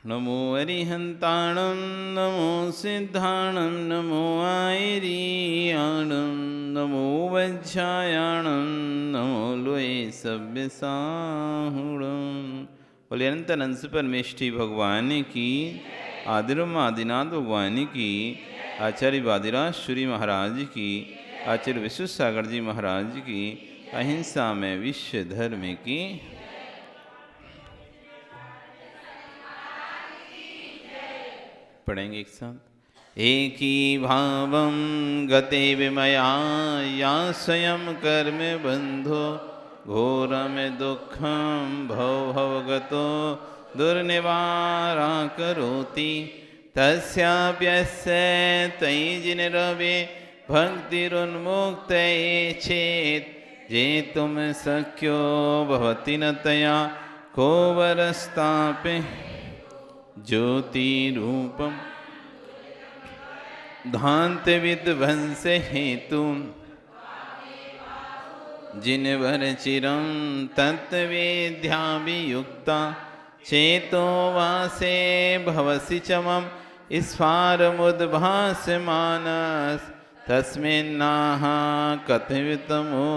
नमो अरिहंताणं नमो सिद्धाणं नमो आयरीयाणं नमो वज्रायाणं नमो लोये सव्यसाहुणं। बोले अनंत अनंत परमेष्ठी भगवान की, आदिरम आदिनाथ भगवान की, आचार्य वादिराज श्री महाराज की, आचार्य विश्व सागर जी महाराज की, अहिंसा में विश्व धर्म की। पढ़ेंगे एक साथ। एक ही भावं गते विमया या स्वयं कर्म बंधो घोरम दुखम भव भवगतो दुर्निवारा करोति तस्याप्यस्य तयि जिनरवे भक्तिरुन्मुक्तये चेत् जे तुम सख्यो भवति न तया को वरस्तापे ज्योति रूपम धांत विध्वंस हेतु जिनवर चिरं तत्वेद्याभियुक्ता चेतो वासे भवसि च मम स्फारमुद्भासमानस् तस्मिन्नाह कथितमो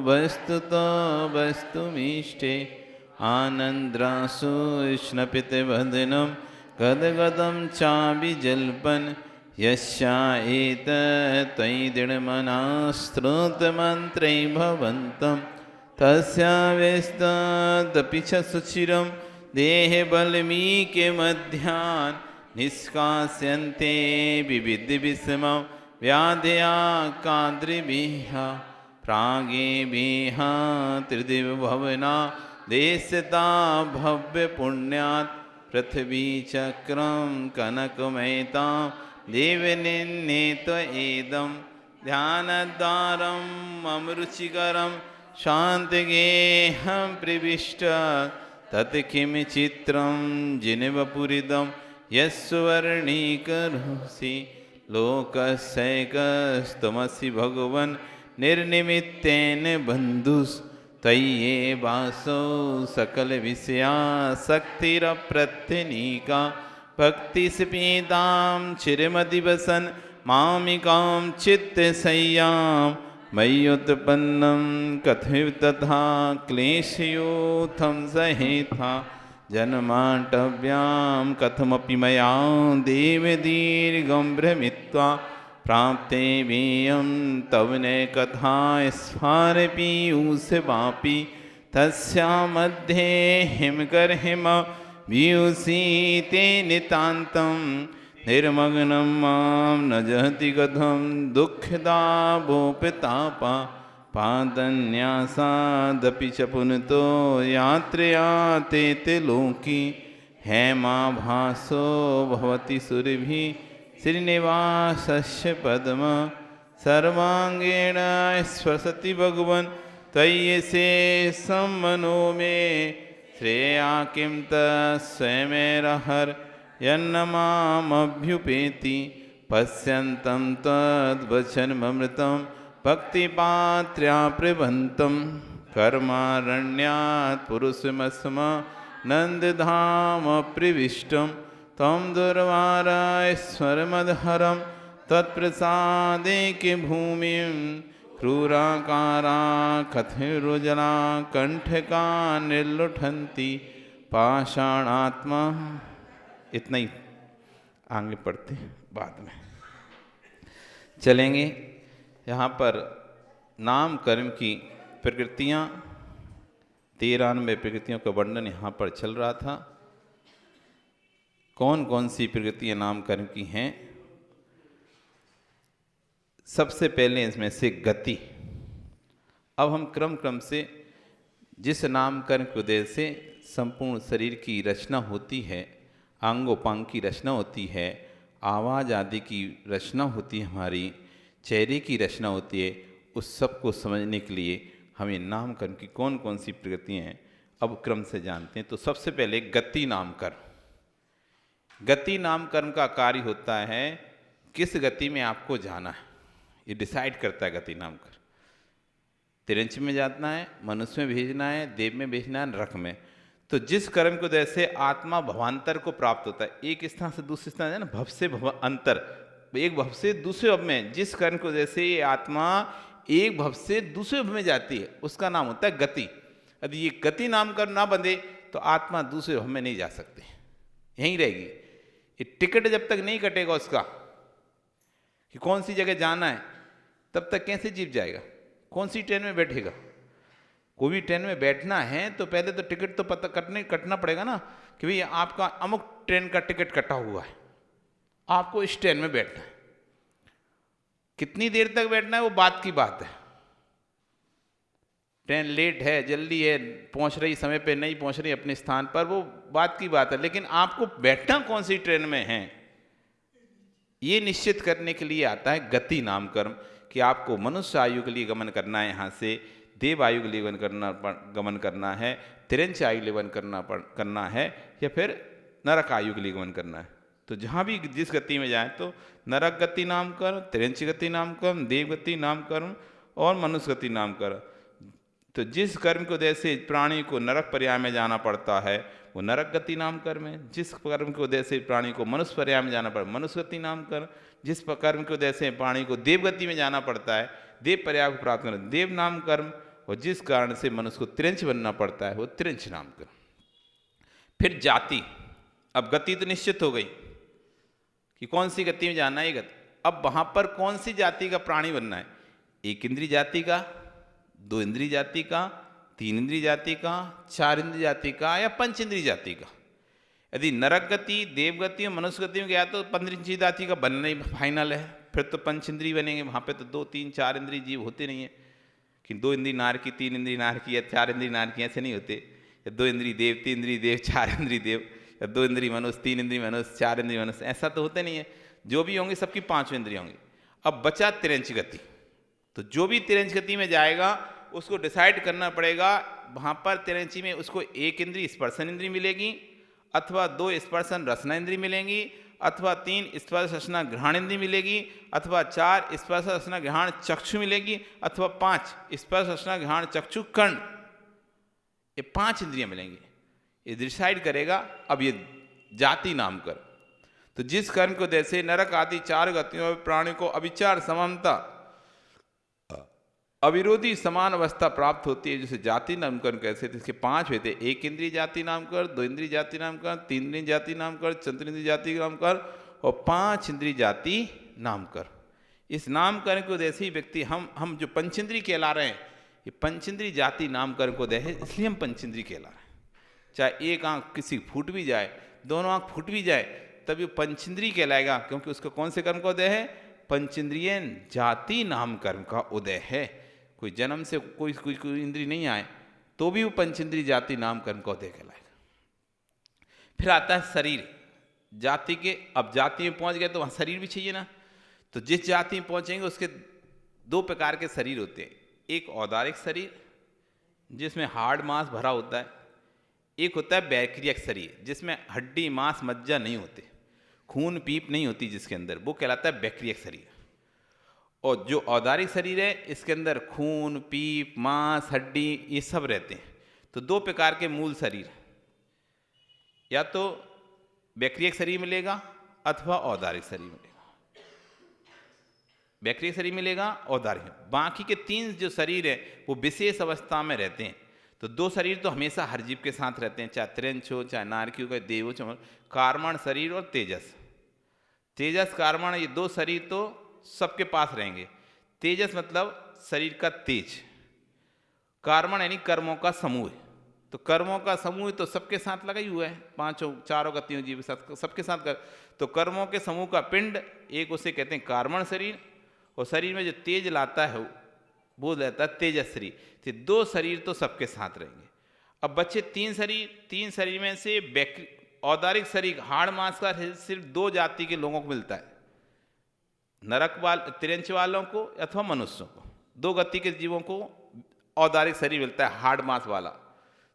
वस्तुतो वस्तुमीष्टे आनन्द्रासु स्नपितवदनं गदगदं चाभिजल्पन् यस्या एतत्त्वयि दृढमनास्त्रोतमन्त्रै भवन्तं तस्या व्यस्तदपि च सुचिरं देहबल्मीकमध्यान् निष्कास्यन्ते विविधविषमं व्याधया काद्रिभिः प्रागेभिः त्रिदिवभवना देशता भव्यपुण्यात् पृथ्वी चक्रं कनकमयतां देवनिन्नेत एदं ध्यानद्वारं मम रुचिकरं शान्तिगेहं प्रविष्ट तत् किं चित्रं जिनवपुरिदं यस्वर्णीकरोषि लोकस्यैकस्त्वमसि भगवन् निर्निमित्तेन बन्धुस् तय्ये वासो सकल विषया शक्तिरप्रत्यनीका भक्तिस्पीतां चिरमदिवसन् मामिकां चित्तशय्यां मय्युत्पन्नं कथं तथा क्लेशयोथं सहेथा जन्माटव्यां कथमपि मया देवदीर्घं भ्रमित्वा प्राप्ते वेयं तव न कथा स्फारपीयूषवापि तस्या मध्ये हिमकर्हिम व्यूसीते नितान्तं निर्मग्नं मां न जहति कथं दुःखदावोपतापा पादन्यासादपि च पुनतो यात्रया ते लोकी हेमाभासो भवति सुरभिः श्रीनिवासस्य पद्म सर्वांगेण स्पशति भगवन् तय्यसे सम्मनो मे श्रेया किं तस्वयमेरहर यन्नमामभ्युपेति पश्यन्तं तद्वचनममृतं भक्तिपात्र्या प्रबन्तं कर्मारण्यात् पुरुषमस्म नन्दधाम प्रविष्टं तं दुर्वाराश्वरमदहरं तत्प्रसादे के भूमिं क्रूराकारा कथिरुजला कंठका निर्लुठन्ति पाषाणात्मा। इतना ही आगे पढ़ते बाद में चलेंगे। यहाँ पर नाम कर्म की प्रकृतियाँ 93 प्रकृतियों का वर्णन यहाँ पर चल रहा था। कौन कौन सी प्रकृतियाँ नाम कर्म की हैं? सबसे पहले इसमें से गति। अब हम क्रम क्रम से जिस नाम कर्म के उदय से संपूर्ण शरीर की रचना होती है, अंगोपांग की रचना होती है, आवाज़ आदि की रचना होती है, हमारी चेहरे की रचना होती है, उस सब को समझने के लिए हमें नाम कर्म की कौन कौन सी प्रकृतियाँ हैं अब क्रम से जानते हैं। तो सबसे पहले गति नाम कर्म। गति नाम कर्म का कार्य होता है किस गति में आपको जाना है, ये डिसाइड करता है गति नाम कर्म। तिरंच में जाना है, मनुष्य में भेजना है, देव में भेजना है, नरक में। तो जिस कर्म के उदय से आत्मा भवांतर को प्राप्त होता है, एक स्थान से दूसरे स्थान है ना, भव से भव अंतर, एक भव से दूसरे भव में जिस कर्म के उदय से ये आत्मा एक भव से दूसरे भव में जाती है उसका नाम होता है गति। यदि ये गति नाम कर ना बंधे तो आत्मा दूसरे भव में नहीं जा सकती, यहीं रहेगी। ये टिकट जब तक नहीं कटेगा उसका कि कौन सी जगह जाना है, तब तक कैसे जीव जाएगा, कौन सी ट्रेन में बैठेगा। कोई भी ट्रेन में बैठना है तो पहले तो टिकट तो पता कटना पड़ेगा ना कि भाई आपका अमुक ट्रेन का टिकट कटा हुआ है, आपको इस ट्रेन में बैठना है। कितनी देर तक बैठना है वो बात की बात है। ट्रेन लेट है, जल्दी है, पहुंच रही समय पे, नहीं पहुंच रही अपने स्थान पर, वो बात की बात है। लेकिन आपको बैठना कौन सी ट्रेन में है ये निश्चित करने के लिए आता है गति नाम कर्म, कि आपको मनुष्य आयु के लिए गमन करना है, यहाँ से देव आयु के लिए गमन करना है, तिरंच आयु के लिए करना है, या फिर नरक आयु के लिए गमन करना है। तो जहाँ भी जिस गति में जाए तो नरक गति नाम कर्म, तिरंच गति नाम कर्म, देव गति नाम कर्म और मनुष्य गति नाम कर्म। तो जिस कर्म के उदय से प्राणी को नरक पर्याय में जाना पड़ता है वो नरक गति नाम कर्म है। जिस कर्म के उदय से प्राणी को मनुष्य पर्याय में जाना पड़ता है मनुष्य गति नाम कर्म। जिस कर्म के उदय से प्राणी को देव गति में जाना पड़ता है, देव पर्याय को प्राप्त करना देव नाम कर्म। और जिस कारण से मनुष्य को तिरंच बनना पड़ता है वो तिरंच नाम कर्म। फिर जाति, अब गति तो निश्चित हो गई कि कौन सी गति में जाना है ये गति। अब वहां पर कौन सी जाति का प्राणी बनना है, एक इंद्रिय जाति का, दो इंद्रिय जाति का, तीन इंद्रिय जाति का, चार इंद्रिय जाति का, या पंच इंद्रिय जाति का। यदि नरक गति, देव गति और मनुष्य गति में गया तो पंच इंद्रिय जाति का बनना ही फाइनल है। फिर तो पंच इंद्रिय बनेंगे, वहां पे तो दो तीन चार इंद्रिय जीव होते नहीं है कि दो इंद्रिय नार की, तीन इंद्रिय नार की या चार इंद्रिय नार की, ऐसे नहीं होते। या दो इंद्रिय देव, तीन इंद्रिय देव, चार इंद्रिय देव, या दो इंद्रिय मनुष्य, तीन इंद्रिय मनुष्य, चार इंद्रिय मनुष्य, ऐसा तो होते नहीं है। जो भी होंगे सबकी पांचों इंद्रिय होंगी। अब बचा तिरंच गति, तो जो भी तिरंच गति में जाएगा उसको डिसाइड करना पड़ेगा। वहां पर तिरंची में उसको एक इंद्रिय स्पर्शन इंद्रिय मिलेगी, अथवा दो स्पर्शन रसना इंद्रिय मिलेंगी, अथवा तीन स्पर्श रसना घ्राण इंद्रिय मिलेगी, अथवा चार स्पर्श रसना घ्राण चक्षु मिलेगी, अथवा पांच स्पर्श रसना घ्राण चक्षु कर्ण। ये पांच इंद्रियां मिलेंगी, ये डिसाइड करेगा। अब ये जाति नाम कर, तो जिस कर्म को जैसे नरक आदि चार गतियों में प्राणी को अविचार समानता अविरोधी समान अवस्था प्राप्त होती है, जिसे जाति नाम कर्म कैसे। इसके पांच हुए थे, एक इंद्रिय जाति नाम कर, दो इंद्रिय जाति नाम कर, तीन इंद्रिय जाति नाम कर, चतुर इंद्रिय जाति नाम कर और पांच इंद्रिय जाति नाम कर। इस नाम कर्म को जैसे ही व्यक्ति हम जो पंचेंद्रिय कहला रहे हैं, ये पंचेंद्रिय जाति नाम कर्म को दे है, इसलिए हम पंचेंद्रिय कहला रहे हैं। चाहे एक आंख किसी फूट भी जाए, दोनों आंख फूट भी जाए, तब ये पंचेंद्रिय कहलाएगा, क्योंकि उसका कौन से कर्म का उदय है, पंचेंद्रिय जाति नाम कर्म का उदय है। कोई जन्म से कोई इंद्रिय नहीं आए तो भी वो पंचेंद्रिय जाति नाम कर्म का उदय कहलाएगा। फिर आता है शरीर जाति के। अब जाति में पहुंच गए तो वहां शरीर भी चाहिए ना। तो जिस जाति में पहुंचेंगे उसके दो प्रकार के शरीर होते हैं, एक औदारिक शरीर जिसमें हार्ड मांस भरा होता है, एक होता है बैक्टीरियक शरीर जिसमें हड्डी मांस मज्जा नहीं होते, खून पीप नहीं होती जिसके अंदर, वो कहलाता है बैक्टीरियक शरीर। और जो औदारिक शरीर है इसके अंदर खून पीप मांस हड्डी ये सब रहते हैं। तो दो प्रकार के मूल शरीर, या तो बैक्टीरियक शरीर मिलेगा अथवा औदारिक शरीर मिलेगा। बैक्टीरियक शरीर मिलेगा, औदारिक। बाकी के तीन जो शरीर है वो विशेष अवस्था में रहते हैं। तो दो शरीर तो हमेशा हर जीव के साथ रहते हैं, चाहे तिरंच हो, चाहे नारकी हो, देव हो, चाहे कार्मण शरीर और तेजस। तेजस कार्मण ये दो शरीर तो सबके पास रहेंगे। तेजस मतलब शरीर का तेज, कार्मण यानी कर्मों का समूह। तो कर्मों का समूह तो सबके साथ लगा ही हुआ है, पांचों चारों गतियों जीव के साथ सबके साथ कर। तो कर्मों के समूह का पिंड एक उसे कहते हैं कार्मण शरीर, और शरीर में जो तेज लाता है वो रहता है तेजस शरीर। तो दो शरीर तो सबके साथ रहेंगे। अब बच्चे तीन शरीर, तीन शरीर में से औदारिक शरीर हाड़ मांस का सिर्फ दो जाति के लोगों को मिलता है, नरक तिरंच वालों को अथवा मनुष्यों को। दो गति के जीवों को औदारिक शरीर मिलता है हार्ड मांस वाला,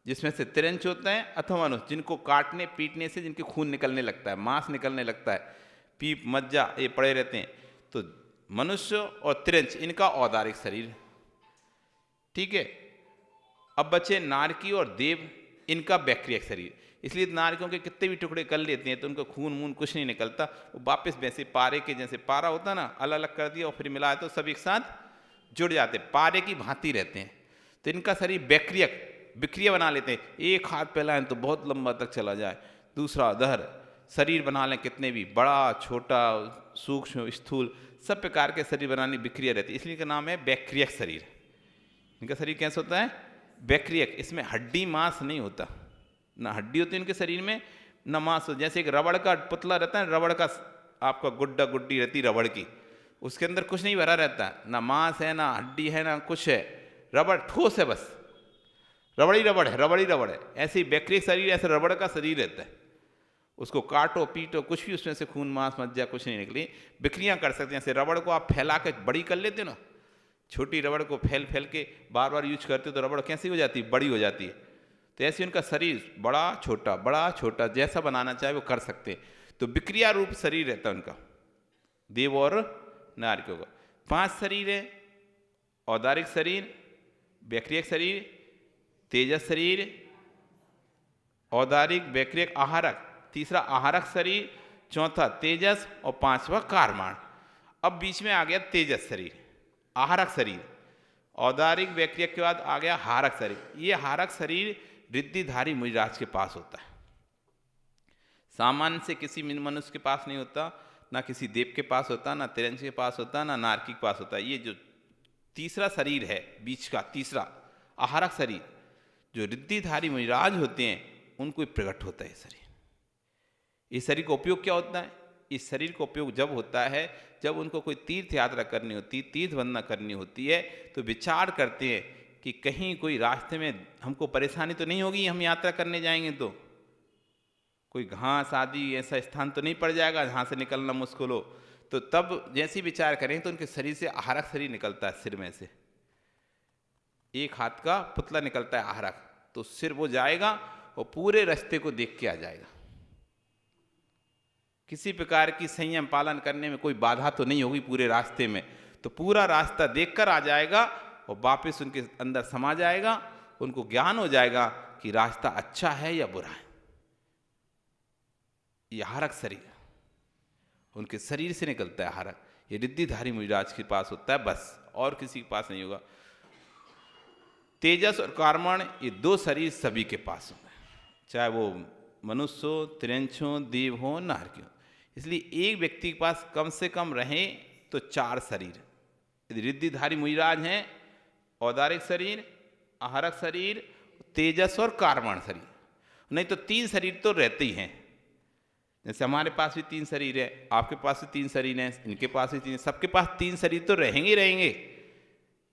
जिसमें से तिरंच होते हैं अथवा मनुष्य, जिनको काटने पीटने से जिनके खून निकलने लगता है, मांस निकलने लगता है, पीप मज्जा ये पड़े रहते हैं। तो मनुष्य और तिरंच इनका औदारिक शरीर, ठीक है। अब बचे नारकी और देव। इनका बैक्टीरिया शरीर। इसलिए नारियों के कितने भी टुकड़े कर लेते हैं तो उनको खून मून कुछ नहीं निकलता, वो वापस वैसे पारे के जैसे पारा होता ना, अलग अलग कर दिया और फिर मिलाया तो सब एक साथ जुड़ जाते, पारे की भांति रहते हैं। तो इनका शरीर विक्रिया बना लेते हैं। एक हाथ फैलाएं तो बहुत लंबा तक चला जाए, दूसरा उधर, शरीर बना लें कितने भी, बड़ा छोटा सूक्ष्म स्थूल सब प्रकार के शरीर बनाने विक्रिया रहती है, इसलिए इनका नाम है बैक्टीरियक शरीर। इनका शरीर कैसा होता है? बैक्टीरियक। इसमें हड्डी मांस नहीं होता, ना हड्डी होती है इनके शरीर में ना मांस। जैसे एक रबड़ का पुतला रहता है, रबड़ का आपका गुड्डा गुड्डी रहती रबड़ की, उसके अंदर कुछ नहीं भरा रहता, ना मांस है ना हड्डी है ना कुछ है, रबड़ ठोस है, बस रबड़ी रबड़ है। ऐसे ही बैक्टीरियक शरीर, ऐसे रबड़ का शरीर रहता है, उसको काटो पीटो कुछ भी उसमें से खून मांस मज्जा कुछ नहीं निकली, बिक्रियाँ कर सकते हैं। जैसे रबड़ को आप फैला के बड़ी कर लेते हो ना, छोटी रबड़ को फैल के बार बार यूज करते हो तो रबड़ कैसी हो जाती है? बड़ी हो जाती है। तो ऐसे उनका शरीर बड़ा छोटा जैसा बनाना चाहे वो कर सकते हैं। तो विक्रिया रूप शरीर रहता है उनका, देव और नारकियों का। 5 शरीर है: औदारिक शरीर, बैक्टीरियक शरीर, तेजस शरीर, औदारिक बैक्टीरियक आहारक, तीसरा आहारक शरीर, चौथा तेजस और 5वां कारमाण। अब बीच में आ गया तेजस शरीर, आहारक शरीर। औदारिक बैक्टीरियक के बाद आ गया हारक शरीर। ये हारक शरीर रिद्धिधारी मुनिराज के पास होता है, सामान्य से किसी मनुष्य के पास नहीं होता, ना किसी देव के पास होता, ना तिरंज के पास होता, ना नारकी के पास होता। ये जो तीसरा शरीर है बीच का, तीसरा आहारक शरीर, जो रिद्धिधारी मुनिराज होते हैं उनको प्रकट होता है शरीर। इस शरीर का उपयोग क्या होता है? इस शरीर का उपयोग जब होता है जब उनको कोई तीर्थ यात्रा करनी होती, तीर्थ वंदना करनी होती है, तो विचार करते हैं कि कहीं कोई रास्ते में हमको परेशानी तो नहीं होगी, हम यात्रा करने जाएंगे तो कोई घास आदि ऐसा स्थान तो नहीं पड़ जाएगा जहाँ से निकलना मुश्किल हो। तो तब जैसे विचार करें तो उनके शरीर से आहारक शरीर निकलता है, सिर में से एक हाथ का पुतला निकलता है आहारक, तो सिर वो जाएगा और पूरे रास्ते को देख के आ जाएगा। किसी प्रकार की संयम पालन करने में कोई बाधा तो नहीं होगी पूरे रास्ते में, तो पूरा रास्ता देखकर आ जाएगा और वापस उनके अंदर समा जाएगा, उनको ज्ञान हो जाएगा कि रास्ता अच्छा है या बुरा है। ये हारक शरीर उनके शरीर से निकलता है हारक। ये रिद्धिधारी मुनिराज के पास होता है, बस और किसी के पास नहीं होगा। तेजस और कारमण ये 2 शरीर सभी के पास होंगे, चाहे वो मनुष्य हो, त्रिंच हो, देव हो, नारकी हो। इसलिए एक व्यक्ति के पास कम से कम रहे तो 4 शरीर। यदि रिद्धिधारी मुनिराज हैं, औदारिक शरीर, आहारक शरीर, तेजस और कारमण शरीर, नहीं तो 3 शरीर तो रहते ही हैं। जैसे हमारे पास भी 3 शरीर है, आपके पास भी 3 शरीर हैं, इनके पास भी 3, सबके पास 3 शरीर तो रहेंगे ही रहेंगे।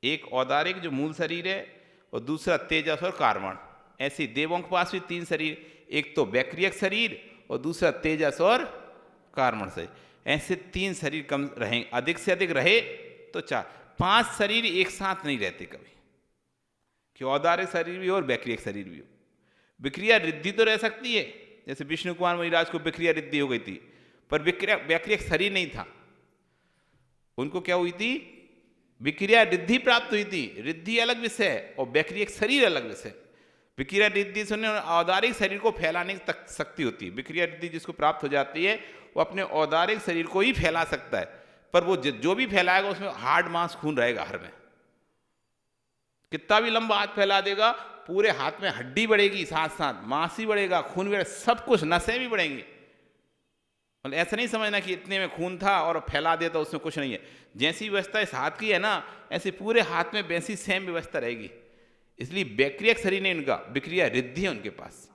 एक औदारिक जो मूल शरीर है और दूसरा तेजस और कारमण। ऐसे ही देवों के पास भी 3 शरीर, एक तो बैक्टीरियक शरीर और दूसरा तेजस और कारमण शरीर। ऐसे 3 शरीर कम रहेंगे, अधिक से अधिक रहे तो 4। 5 शरीर एक साथ नहीं रहते कभी, कि औदारिक शरीर भी हो और बैक्टीरियक शरीर भी हो। विक्रिया रिद्धि तो रह सकती है, जैसे विष्णु कुमार मुनिराज को विक्रिया रिद्धि हो गई थी, पर बैक्टीरियक शरीर नहीं था, उनको क्या हुई थी? विक्रिया रिद्धि प्राप्त हुई थी। रिद्धि अलग विषय और बैक्टीरियक शरीर अलग विषय। विक्रिया रिद्धि से औदारिक शरीर को फैलाने की तक शक्ति होती है। विक्रिया रिद्धि जिसको प्राप्त हो जाती है वो अपने औदारिक शरीर को ही फैला सकता है, पर वो जो भी फैलाएगा उसमें हार्ड मांस खून रहेगा हर में। कितना भी लंबा हाथ फैला देगा, पूरे हाथ में हड्डी बढ़ेगी, साथ साथ मांस ही बढ़ेगा, खून भी, सब कुछ, नसें भी बढ़ेंगी। मतलब ऐसा नहीं समझना कि इतने में खून था और फैला दिया तो उसमें कुछ नहीं है। जैसी व्यवस्था इस हाथ की है ना, ऐसे पूरे हाथ में वैसी सेम व्यवस्था रहेगी। इसलिए बैक्टीरियक शरीर नहीं उनका, विक्रिया रिद्धि है उनके पास।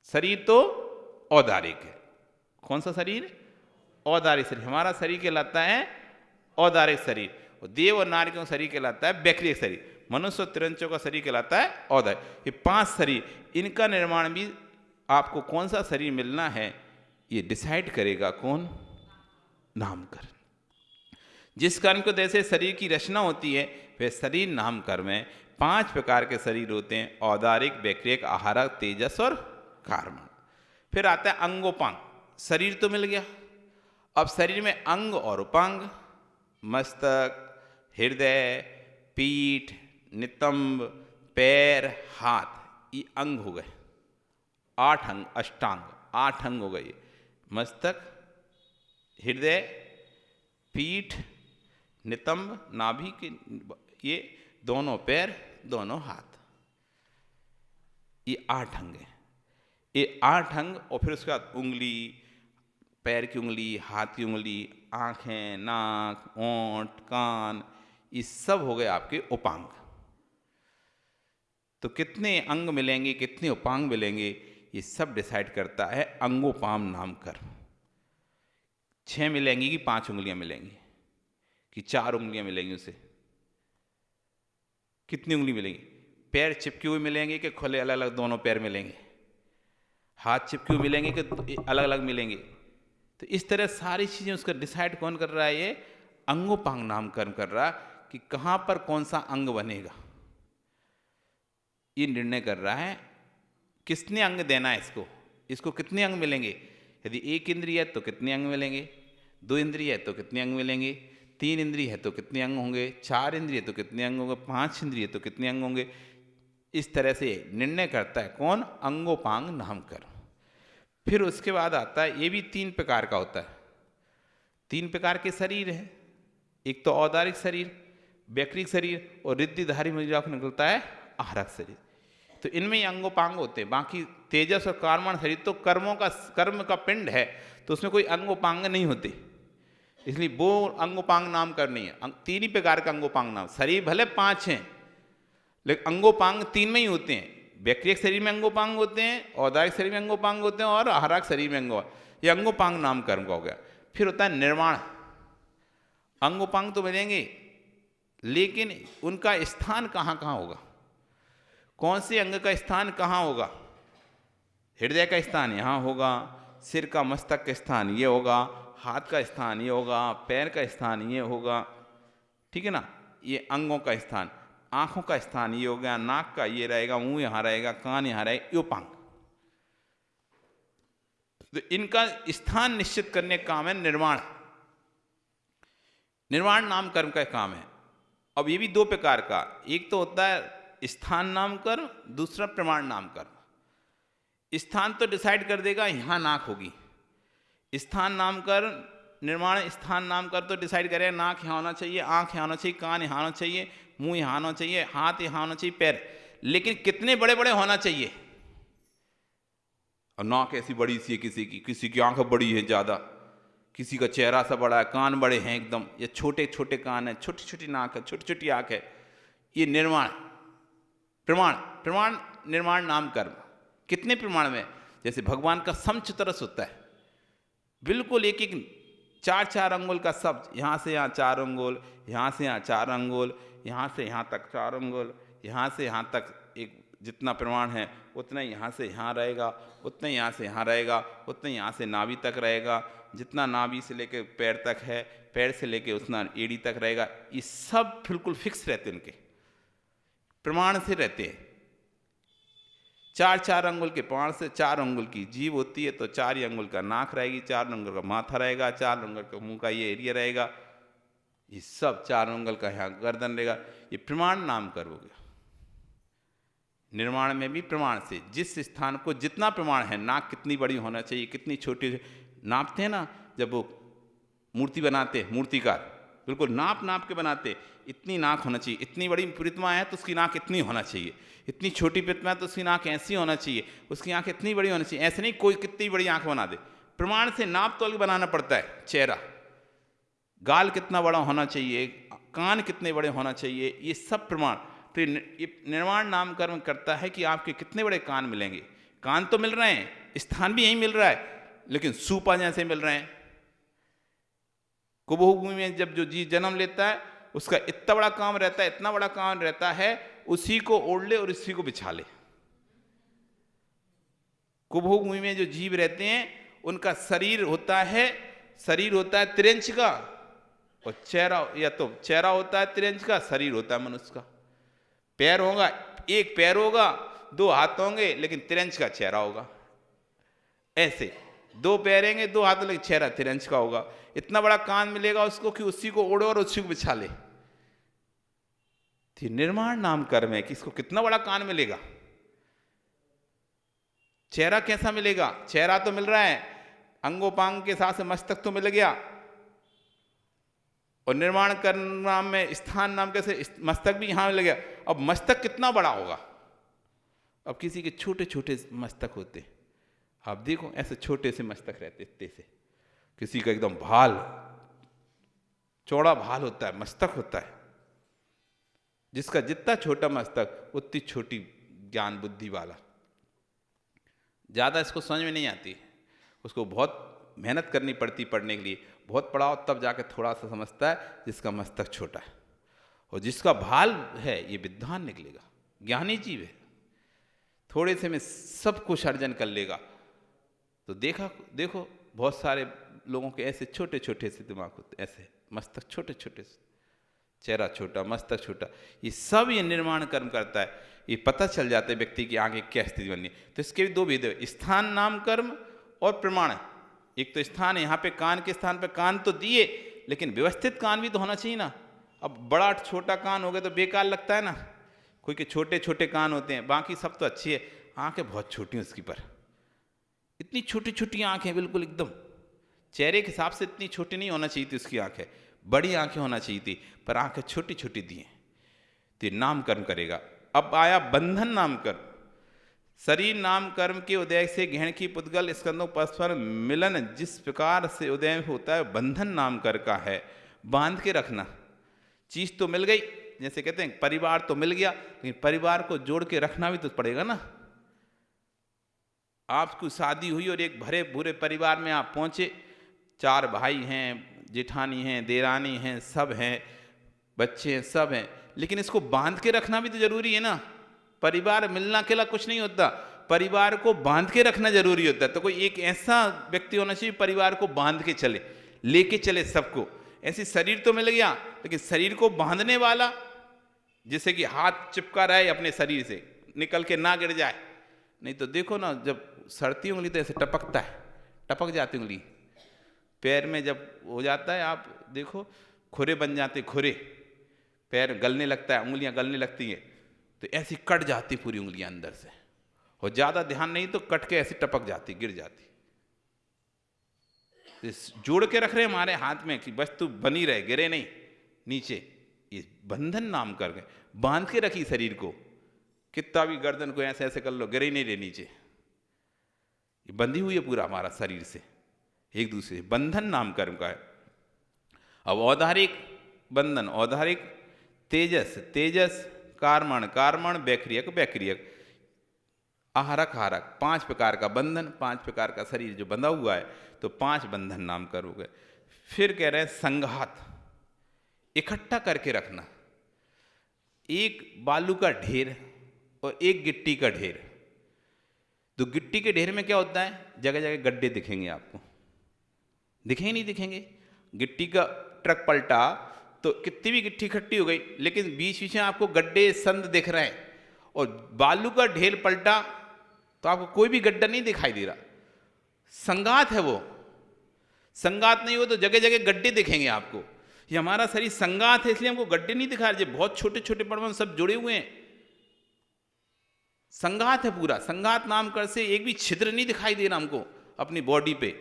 शरीर तो औदारिक है। कौन सा शरीर? औदारिक शरीर। हमारा शरीर कहलाता है औदारिक शरीर, और देव और नारियों का शरीर कहलाता है बैक्टीरियक शरीर। मनुष्य और तिरंचों का शरीर कहलाता है औदारिक। ये 5 शरीर, इनका निर्माण भी आपको कौन सा शरीर मिलना है ये डिसाइड करेगा कौन? नामकरण। जिस कर्म को जैसे शरीर की रचना होती है वह शरीर नामकर्म में 5 प्रकार के शरीर होते हैं: औदारिक, बैक्टीरियक, आहारक, तेजस और कारमण। फिर आता है अंगोपांग। शरीर तो मिल गया, अब शरीर में अंग और उपांग, मस्तक, हृदय, पीठ, नितंब, पैर, हाथ, ये अंग हो गए, 8 अंग, अष्टांग 8 अंग हो गए। मस्तक, हृदय, पीठ, नितंब, नाभि के ये दोनों पैर, दोनों हाथ, ये 8 अंग हैं। ये 8 अंग और फिर उसके बाद उंगली, पैर की उंगली, हाथ की उंगली, आँखें, नाक, ओंठ, कान, ये सब हो गए आपके उपांग। तो कितने अंग मिलेंगे, कितने उपांग मिलेंगे, ये सब डिसाइड करता है अंगोपांग नाम कर्म। 6 मिलेंगी कि 5 उंगलियां मिलेंगी कि 4 उंगलियां मिलेंगी, उसे कितनी उंगली मिलेंगी? पैर चिपके हुए मिलेंगे कि खुले अलग अलग दोनों पैर मिलेंगे? हाथ चिपके हुए मिलेंगे कि अलग अलग मिलेंगे? तो इस तरह सारी चीज़ें उसका डिसाइड कौन कर रहा है? ये अंगोपांग नाम कर्म कर रहा कि कहाँ पर कौन सा अंग बनेगा, ये निर्णय कर रहा है। किसने अंग देना है इसको, इसको कितने अंग मिलेंगे? यदि 1 इंद्रिय है तो कितने अंग मिलेंगे, 2 इंद्रिय है तो कितने अंग मिलेंगे, 3 इंद्रिय है तो कितने अंग होंगे, 4 इंद्रिय तो कितने अंग होंगे, 5 इंद्रिय तो कितने अंग होंगे। इस तरह से निर्णय करता है कौन? अंगोपांग नाम कर्म। फिर उसके बाद आता है, ये भी 3 प्रकार का होता है। 3 प्रकार के शरीर हैं, एक तो औदारिक शरीर, वैकृतिक शरीर और रिद्धिधारी मुद्रा को निकलता है आहरक शरीर। तो इनमें ही अंगोपांग होते हैं। बाकी तेजस और कर्मण शरीर तो कर्म का पिंड है, तो उसमें कोई अंगोपांग नहीं होते, इसलिए वो अंगोपांग नाम करनी है। 3 ही प्रकार का अंगोपांग नाम। शरीर भले 5 हैं लेकिन अंगोपांग 3 में ही होते हैं। वैकृतिक शरीर में अंगोपांग होते हैं, औदारिक शरीर में अंगोपांग होते हैं और आहरक शरीर में ये अंगोपांग नाम कर्म का हो गया। फिर होता है निर्माण। अंगोपांग तो मिलेंगे लेकिन उनका स्थान कहाँ कहाँ होगा, कौन से अंग का स्थान कहाँ होगा? हृदय का स्थान यहाँ होगा, सिर का मस्तक का स्थान ये होगा, हाथ का स्थान ये होगा, पैर का स्थान ये होगा, ठीक है ना, ये अंगों का स्थान। आंखों का स्थान ये हो गया, नाक का ये रहेगा, मुंह यहाँ रहेगा, कान यहाँ रहेगा, ये उपांग। तो इनका स्थान निश्चित करने का काम है निर्माण। निर्माण नाम कर्म का काम है। अब ये भी 2 प्रकार का, एक तो होता है स्थान नाम कर्म, दूसरा प्रमाण नाम कर्म। स्थान तो डिसाइड कर देगा यहाँ नाक होगी, स्थान नाम कर्म निर्माण स्थान नाम कर तो डिसाइड करेगा नाक यहाँ होना चाहिए, आँख यहाँ होना चाहिए, कान यहाँ होना चाहिए, मुंह यहाँ होना चाहिए, हाथ यहाँ होना चाहिए, पैर। लेकिन कितने बड़े बड़े होना चाहिए? और नाक ऐसी बड़ी सी है किसी की आंख बड़ी है ज़्यादा, किसी का चेहरा सा बड़ा है, कान बड़े हैं एकदम, या छोटे छोटे कान है, छोटी छोटी नाक है, छोटी छोटी आँख है। ये निर्माण। प्रमाण निर्माण नाम कर्म। कितने प्रमाण में? जैसे भगवान का समचितरस होता है, बिल्कुल एक एक 4-4 अंगुल का शब्द, यहाँ से यहाँ 4 अंगुल, यहाँ से यहाँ 4 अंगुल, यहाँ से यहाँ तक 4 अंगुल, यहाँ से यहाँ तक एक जितना प्रमाण है उतना यहाँ से यहाँ रहेगा, उतना यहाँ से यहाँ रहेगा, उतना यहाँ से नाभि तक रहेगा, जितना नाभि से लेके पैर तक है, पैर से लेके उतना एड़ी तक रहेगा। ये सब बिल्कुल फिक्स रहते हैं, उनके प्रमाण से रहते हैं। 4-4 अंगुल के प्रमाण से 4 अंगुल की जीभ होती है तो 4 ही अंगुल का नाक रहेगी, 4 अंगुल का माथा रहेगा, 4 अंगुल का मुंह का ये एरिया रहेगा, ये सब 4 अंगुल का यहाँ गर्दन रहेगा। ये प्रमाण नाम करोगे। निर्माण में भी प्रमाण से जिस स्थान को जितना प्रमाण है, नाक कितनी बड़ी होना चाहिए, कितनी छोटी, नापते हैं ना जब वो मूर्ति बनाते, मूर्तिकार बिल्कुल नाप के बनाते, इतनी नाक होना चाहिए, इतनी बड़ी प्रतिमा है तो उसकी नाक इतनी होना चाहिए, इतनी छोटी प्रतिमा है तो उसकी नाक ऐसी होना चाहिए, उसकी आंख इतनी बड़ी होनी चाहिए। ऐसे नहीं कोई कितनी बड़ी आंख बना दे, प्रमाण से नाप तोल के बनाना पड़ता है। चेहरा, गाल कितना बड़ा होना चाहिए, कान कितने बड़े होना चाहिए, ये सब प्रमाण। तो ये निर्माण नाम कर्म करता है कि आपके कितने बड़े कान मिलेंगे। कान तो मिल रहे हैं, स्थान भी यहीं मिल रहा है, लेकिन सूपा जैसे मिल रहे हैं। कुबहू भूमि में जब जो जीव जन्म लेता है उसका इतना बड़ा काम रहता है, इतना बड़ा काम रहता है, उसी को ओढ़ ले और उसी को बिछा ले। कुबहू भूमि में जो जीव रहते हैं उनका शरीर होता है 3 इंच का, और चेहरा होता है 3 इंच का, शरीर होता है मनुष्य का। पैर होगा, एक पैर होगा, 2 हाथ होंगे, लेकिन 3 इंच का चेहरा होगा। ऐसे 2 पैर होंगे, 2 हाथ, लेकिन चेहरा 3 इंच का होगा। इतना बड़ा कान मिलेगा उसको कि उसी को ओढ़े और उसी को बिछा ले। निर्माण नाम कर्म है कि इसको कितना बड़ा कान मिलेगा। चेहरा कैसा मिलेगा? चेहरा तो मिल रहा है, अंगोपांग के साथ से मस्तक तो मिल गया, और निर्माण कर्म नाम में स्थान नाम कैसे मस्तक भी यहां मिल गया। अब मस्तक कितना बड़ा होगा? अब किसी के छोटे छोटे मस्तक होते, आप देखो ऐसे छोटे से मस्तक रहते इतने से, किसी का एकदम भाल, चौड़ा भाल होता है, मस्तक होता है। जिसका जितना छोटा मस्तक उतनी छोटी ज्ञान बुद्धि वाला। ज़्यादा इसको समझ में नहीं आती, उसको बहुत मेहनत करनी पड़ती पढ़ने के लिए, बहुत पढ़ाओ तब जाके थोड़ा सा समझता है जिसका मस्तक छोटा है। और जिसका भाल है ये विद्वान निकलेगा, ज्ञानी जीव है, थोड़े से में सब कुछ अर्जन कर लेगा। तो देखो बहुत सारे लोगों के ऐसे छोटे छोटे से दिमाग होते, ऐसे मस्तक छोटे छोटे से, चेहरा छोटा, मस्तक छोटा, ये सब ये निर्माण कर्म करता है। ये पता चल जाता है व्यक्ति की आगे क्या स्थिति बननी है। तो इसके भी दो भेद है, स्थान नाम कर्म और प्रमाण। एक तो स्थान है, यहाँ पे कान के स्थान पे कान तो दिए, लेकिन व्यवस्थित कान भी तो होना चाहिए ना। अब बड़ा छोटा कान हो गया तो बेकार लगता है ना। कोई के छोटे छोटे कान होते हैं, बाकी सब तो अच्छी है, आंखें बहुत छोटी हैं उसकी, पर इतनी छोटी छोटी आंखें, बिल्कुल एकदम चेहरे के हिसाब से इतनी छोटी नहीं होना चाहिए थी उसकी आंखें, बड़ी आंखें होना चाहिए थी, पर आंखें छोटी छोटी दी हैं। तो नाम कर्म करेगा। अब आया बंधन नाम कर्म। शरीर नाम कर्म के उदय से घेण की पुद्गल स्कंदों परस्पर मिलन जिस प्रकार से उदय होता है, बंधन नाम कर का है, बांध के रखना। चीज तो मिल गई, जैसे कहते हैं परिवार तो मिल गया, लेकिन परिवार को जोड़ के रखना भी तो पड़ेगा ना। आपकी शादी हुई और एक भरे भूरे परिवार में आप पहुंचे, 4 भाई हैं, जेठानी हैं, देरानी हैं, सब हैं, बच्चे हैं, सब हैं, लेकिन इसको बांध के रखना भी तो जरूरी है ना। परिवार मिलना अकेला कुछ नहीं होता, परिवार को बांध के रखना जरूरी होता है। तो कोई एक ऐसा व्यक्ति होना चाहिए परिवार को बांध के चले, लेके चले सबको। ऐसी शरीर तो मिल गया, लेकिन शरीर को बांधने वाला, जैसे कि हाथ चिपका रहे अपने शरीर से, निकल के ना गिर जाए। नहीं तो देखो ना, जब सड़ती उंगली तो ऐसे टपकता है, टपक जाती उंगली। पैर में जब हो जाता है, आप देखो खुरे बन जाते, खुरे, पैर गलने लगता है, उंगलियां गलने लगती हैं, तो ऐसी कट जाती पूरी उंगलियां अंदर से, और ज्यादा ध्यान नहीं तो कट के ऐसी टपक जाती, गिर जाती। जोड़ के रख रहे हमारे हाथ में कि वस्तु बनी रहे, गिरे नहीं नीचे। ये बंधन नाम कर गए, बांध के रखी शरीर को, कितना भी गर्दन को ऐसे ऐसे कर लो, गिरे नहीं रहे नीचे। ये बंधी हुई है पूरा हमारा शरीर से एक दूसरे से, बंधन नाम कर्म का है। अब औदारिक बंधन, औदारिक तेजस, तेजस कार्मण, कार्मण वैक्रियक, वैक्रियक आहारक, हारक, 5 प्रकार का बंधन, 5 प्रकार का शरीर जो बंधा हुआ है, तो 5 बंधन नाम कर हो गए। फिर कह रहे हैं संघात, इकट्ठा करके रखना। एक बालू का ढेर और एक गिट्टी का ढेर। तो गिट्टी के ढेर में क्या होता है, जगह जगह गड्ढे दिखेंगे आपको, दिखेंगे नहीं दिखेंगे। गिट्टी का ट्रक पलटा तो कितनी भी गिट्टी इकट्ठी हो गई, लेकिन बीच बीच में आपको गड्ढे संद दिख रहे हैं। और बालू का ढेर पलटा तो आपको कोई भी गड्ढा नहीं दिखाई दे रहा। संगात है वो, संगात नहीं हो तो जगह जगह गड्ढे दिखेंगे आपको। ये हमारा शरीर संगात है, इसलिए हमको गड्ढे नहीं दिखा रहे, बहुत छोटे छोटे परमाणु सब जुड़े हुए हैं। संगात है पूरा, संगात नाम कर से एक भी छिद्र नहीं दिखाई दे रहा हमको अपनी बॉडी पे।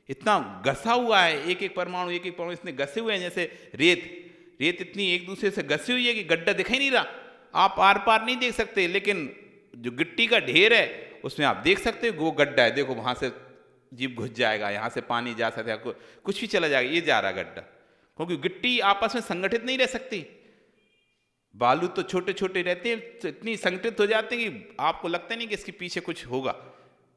इतना घसा हुआ है, एक एक परमाणु इतने घसे हुए हैं, जैसे रेत इतनी एक दूसरे से घसी हुई है कि गड्ढा दिखाई नहीं रहा। आप आर पार नहीं देख सकते, लेकिन जो गिट्टी का ढेर है उसमें आप देख सकते हो वो गड्ढा है। देखो वहां से जीभ घुस जाएगा, यहाँ से पानी जा सकता है, कुछ भी चला जाएगा, ये जा रहा गड्ढा, क्योंकि गिट्टी आपस में संगठित नहीं रह सकती। बालू तो छोटे छोटे रहते हैं, तो इतनी संगठित हो जाते हैं कि आपको लगता नहीं कि इसके पीछे कुछ होगा,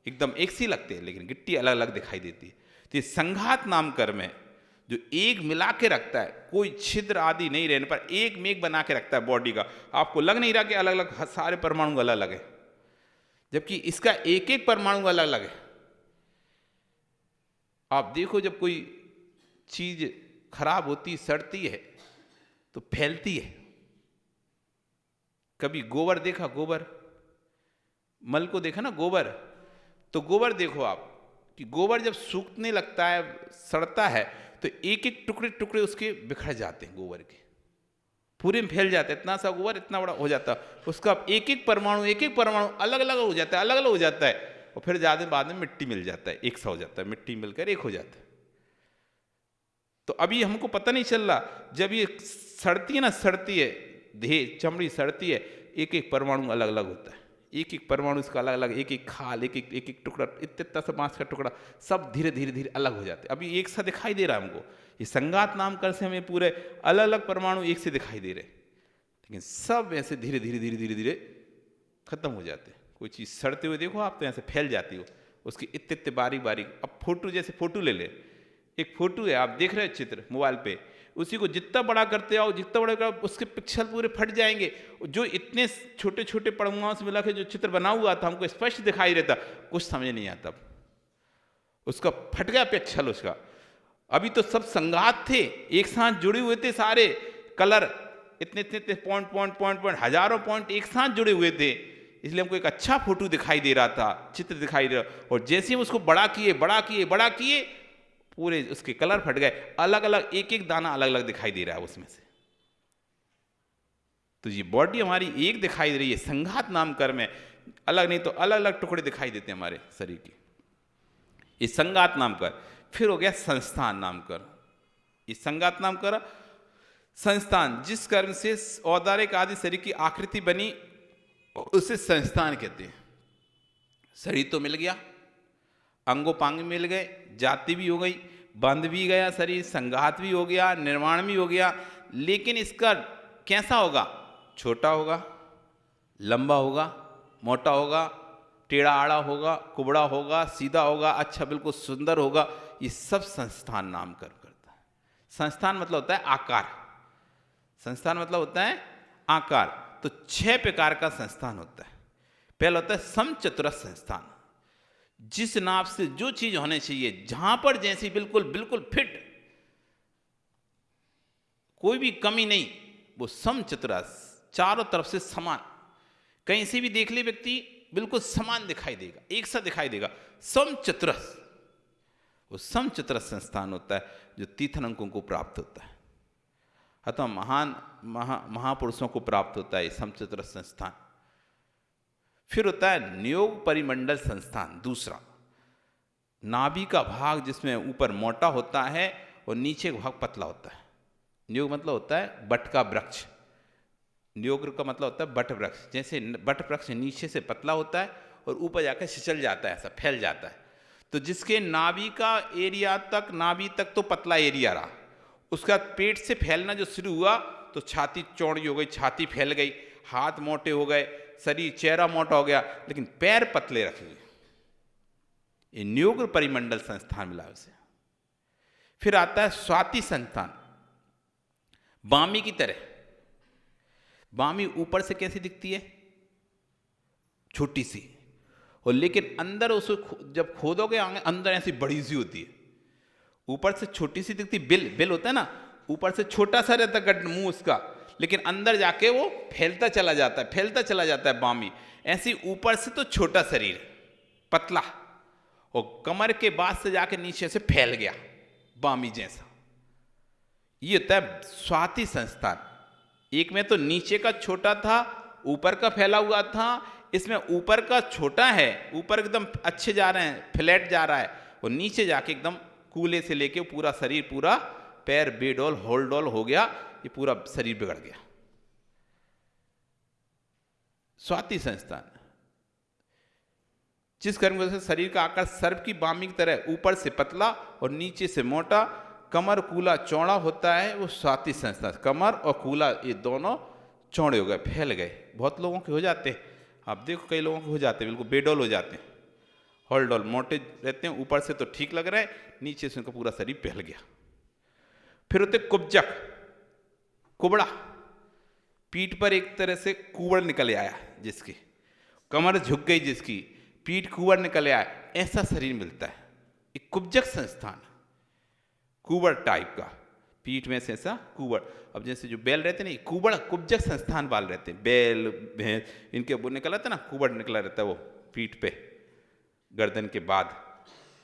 एकदम एक सी लगते हैं, लेकिन गिट्टी अलग अलग दिखाई देती है। तो ये संघात नाम कर्म है, जो एक मिला के रखता है, कोई छिद्र आदि नहीं रहने पर एक मेघ बना के रखता है बॉडी का। आपको लग नहीं रहा कि अलग अलग सारे परमाणु अलग अलग है, जबकि इसका एक एक परमाणु अलग अलग है। आप देखो जब कोई चीज खराब होती, सड़ती है तो फैलती है। कभी गोबर देखा, गोबर मल को देखा ना, गोबर, तो गोबर देखो आप कि गोबर जब सूखने लगता है, सड़ता है, तो एक एक टुकड़े टुकड़े उसके बिखर जाते हैं, गोबर के पूरे में फैल जाता है। इतना सा गोबर इतना बड़ा हो जाता है, उसका एक एक परमाणु अलग अलग हो जाता है, अलग अलग हो जाता है। और फिर ज़्यादा बाद में मिट्टी मिल जाता है, एक सा हो जाता है, मिट्टी मिलकर एक हो जाता है। तो अभी हमको पता नहीं चल रहा, जब ये सड़ती है ना, सड़ती है, देह चमड़ी सड़ती है, एक एक परमाणु अलग अलग होता है, एक एक परमाणु इसका अलग अलग, एक एक खाल, एक एक एक एक टुकड़ा, इतना सा बांस का टुकड़ा, सब धीरे धीरे धीरे अलग हो जाते हैं। अभी एक सा दिखाई दे रहा है हमको, ये संघात नामकरण से हमें पूरे अलग अलग परमाणु एक से दिखाई दे रहे, लेकिन सब ऐसे धीरे धीरे धीरे धीरे धीरे खत्म हो जाते हैं। कोई चीज़ सड़ते हुए देखो आप तो ऐसे फैल जाती हो, उसकी इतने इतने बारीक बारीक। अब फोटो, जैसे फोटो ले ले, एक फोटो है, आप देख रहे हैं चित्र मोबाइल पे, उसी को जितना बड़ा करते आओ, जितना बड़ा करो, उसके पिक्सल पूरे फट जाएंगे। जो इतने छोटे छोटे परमाणुओं से मिला के जो चित्र बना हुआ था हमको स्पष्ट दिखाई देता, कुछ समझ नहीं आता, उसका फट गया पिक्सल उसका। अभी तो सब संघात थे, एक साथ जुड़े हुए थे, सारे कलर इतने इतने इतने पॉइंट पॉइंट पॉइंट पॉइंट, हजारों पॉइंट एक साथ जुड़े हुए थे, इसलिए हमको एक अच्छा फोटो दिखाई दे रहा था, चित्र दिखाई दे रहा। और जैसे हम उसको बड़ा किए बड़ा किए बड़ा किए, पूरे उसके कलर फट गए, अलग अलग एक एक दाना अलग अलग दिखाई दे रहा है उसमें से। तो ये बॉडी हमारी एक दिखाई दे रही है, संघात नामकरण में अलग नहीं तो अलग अलग टुकड़े दिखाई देते हैं हमारे शरीर के, ये संघात नामकरण। फिर हो गया संस्थान नामकरण। ये संघात नामकरण संस्थान, जिस कर्म से औदारिक आदि शरीर की आकृति बनी उसे संस्थान कहते हैं। शरीर तो मिल गया, अंगोपांग मिल गए, जाति भी हो गई, बंध भी गया शरीर, संघात भी हो गया, निर्माण भी हो गया, लेकिन इसका कैसा होगा? छोटा होगा, लंबा होगा, मोटा होगा, टेढ़ा आड़ा होगा, कुबड़ा होगा, सीधा होगा, अच्छा बिल्कुल सुंदर होगा। ये सब संस्थान नामकरण करता है। संस्थान मतलब होता है आकार, संस्थान मतलब होता है आकार। तो 6 प्रकार का संस्थान होता है। पहला होता है समचतुरस्र संस्थान, जिस नाप से जो चीज होने चाहिए, जहां पर जैसी बिल्कुल बिल्कुल फिट, कोई भी कमी नहीं, वो समचतुरस्र, चारों तरफ से समान, कहीं से भी देख ले व्यक्ति बिल्कुल समान दिखाई देगा, एक सा दिखाई देगा, समचतुरस्र। वो समचतुरस्र संस्थान होता है जो तीर्थन अंकों को प्राप्त होता है, अथवा महापुरुषों को प्राप्त होता है समचतुरस्र संस्थान। फिर होता है नियोग परिमंडल संस्थान, दूसरा, नाभि का भाग जिसमें ऊपर मोटा होता है और नीचे का भाग पतला होता है। नियोग मतलब होता है बट का वृक्ष, नियोग का मतलब होता है बट वृक्ष। जैसे बट वृक्ष नीचे से पतला होता है और ऊपर जाकर छिचल जाता है, ऐसा फैल जाता है। तो जिसके नाभि का एरिया तक, नाभि तक तो पतला एरिया रहा, उसका पेट से फैलना जो शुरू हुआ तो छाती चौड़ी हो गई, छाती फैल गई, हाथ मोटे हो गए, शरीर चेहरा मोटा हो गया, लेकिन पैर पतले रख लिए। ये नियोग परिमंडल संस्थान मिला उसे। फिर आता है स्वाति संस्थान, बामी की तरह। बामी ऊपर से कैसी दिखती है? छोटी सी, और लेकिन अंदर उसको जब खोदोगे अंदर ऐसी बड़ी सी होती है। ऊपर से छोटी सी दिखती, बिल होता है ना, ऊपर से छोटा सा रहता है मुंह उसका, लेकिन अंदर जाके वो फैलता चला जाता है, फैलता चला जाता है बामी। ऐसी ऊपर से तो छोटा शरीर पतला, और कमर के बाद से जाके नीचे से फैल गया बामी जैसा। ये होता है स्वाति संस्थान। एक में तो नीचे का छोटा था, ऊपर का फैला हुआ था, इसमें ऊपर का छोटा है, ऊपर एकदम अच्छे जा रहे हैं, फ्लैट जा रहा है, और नीचे जाके एकदम कूले से लेके पूरा शरीर, पूरा पैर बेडोल होलडोल हो गया, ये पूरा शरीर बिगड़ गया। स्वाति संस्थान, जिस कर्म से शरीर का आकार सर्प की बामी की तरह ऊपर से पतला और नीचे से मोटा, कमर कूला चौड़ा होता है, वो स्वाति संस्थान। कमर और कूला ये दोनों चौड़े हो गए, फैल गए। बहुत लोगों के हो जाते हैं, आप देखो कई लोगों के हो जाते हैं, बिल्कुल बेडोल हो जाते हैं, होलडोल, मोटे रहते हैं, ऊपर से तो ठीक लग रहा है, नीचे से उनका पूरा शरीर फैल गया। फिर होते कुब्जक, कुबड़ा, पीठ पर एक तरह से कुबड़ निकल आया, जिसकी कमर झुक गई, जिसकी पीठ कुबड़ निकल आया, ऐसा शरीर मिलता है। एक कुब्जक संस्थान, कुबड़ टाइप का, पीठ में से ऐसा कुबड़। अब जैसे जो बैल रहते हैं ना, कुबड़ कुब्जक संस्थान बाल रहते हैं, बैल भैंस, इनके वो निकला रहता है ना, कुबड़ निकला रहता है वो पीठ पे, गर्दन के बाद।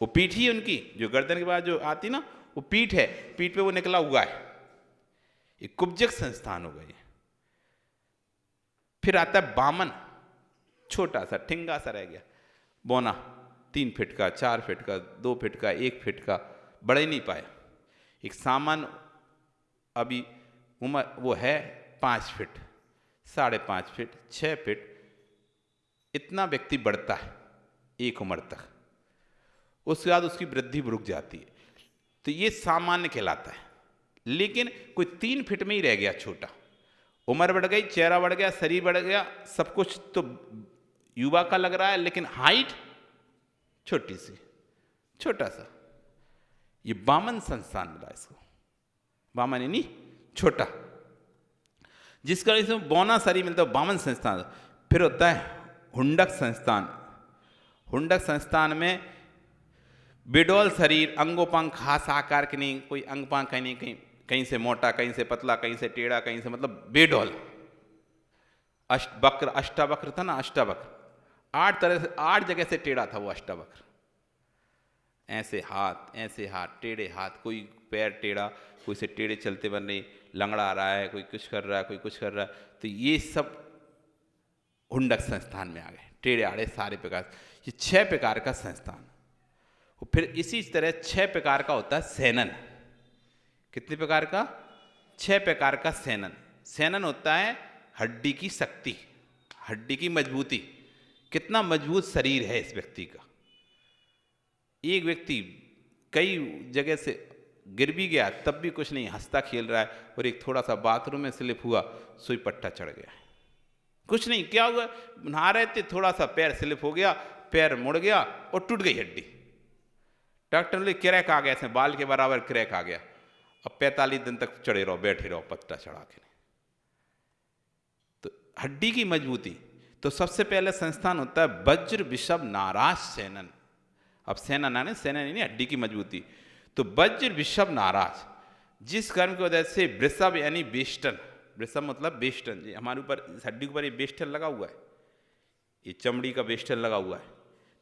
वो पीठ ही उनकी जो गर्दन के बाद जो आती ना, वो पीठ है, पीठ पे वो निकला हुआ है, ये कुब्जक संस्थान हो गई। फिर आता है बामन, छोटा सा ठिंगा सा रह गया, बोना, 3 फीट का, 4 फीट का, 2 फीट का, 1 फीट का, बढ़ ही नहीं पाया। एक सामान्य अभी उम्र वो है 5 फीट, 5.5 फीट, 6 फीट, इतना व्यक्ति बढ़ता है एक उम्र तक। उसके बाद उसकी वृद्धि रुक जाती है, तो ये सामान्य कहलाता है। लेकिन कोई 3 फीट में ही रह गया छोटा, उम्र बढ़ गई, चेहरा बढ़ गया, शरीर बढ़ गया, सब कुछ तो युवा का लग रहा है, लेकिन हाइट छोटी सी, छोटा सा, ये वामन संस्थान मिला इसको। वामन यानी छोटा, जिसका इसमें बौना शरीर मिलता है, वामन संस्थान। फिर होता है हुंडक संस्थान। हुंडक संस्थान में बेडौल शरीर, अंगोपांग खास आकार के नहीं, कोई अंगपांग कहीं नहीं, कहीं से मोटा, कहीं से पतला, कहीं से टेढ़ा, कहीं से मतलब बेडौल। अष्टवक्र, अष्टावक्र था ना, अष्टावक्र, 8 तरह से, 8 जगह से टेढ़ा था वो अष्टावक्र। ऐसे हाथ, टेढ़े हाथ, कोई पैर टेढ़ा, कोई से टेढ़े चलते बन रहे, लंगड़ा आ रहा है, कोई कुछ कर रहा है, कोई कुछ कर रहा है। तो ये सब हुंडक संस्थान में आ गए, टेढ़े आड़े सारे प्रकार। ये 6 प्रकार का संस्थान। फिर इसी तरह 6 प्रकार का होता है सेनन। कितने प्रकार का? 6 प्रकार का सेनन। सेनन होता है हड्डी की शक्ति, हड्डी की मजबूती, कितना मजबूत शरीर है इस व्यक्ति का। एक व्यक्ति कई जगह से गिर भी गया तब भी कुछ नहीं, हंसता खेल रहा है, और एक थोड़ा सा बाथरूम में स्लिप हुआ, सुई पट्टा चढ़ गया, कुछ नहीं, क्या हुआ, नहा रहे थे, थोड़ा सा पैर स्लिप हो गया, पैर मुड़ गया और टूट गई हड्डी। डॉक्टर ने क्रैक आ गया, इसमें बाल के बराबर क्रैक आ गया, अब 45 दिन तक चढ़े रहो, बैठे रहो पट्टा चढ़ा के। तो हड्डी की मजबूती, तो सबसे पहले संस्थान होता है वज्र विषभ नाराज सेनन। अब सेनन आने, सेनन यानी हड्डी की मजबूती। तो वज्र विषभ नाराज, जिस कर्म की वजह से वृषभ यानी बेष्टन, वृषभ मतलब बेष्टन, जी हमारे ऊपर इस हड्डी के ऊपर ये बेष्टन लगा हुआ है, ये चमड़ी का बेष्टन लगा हुआ है,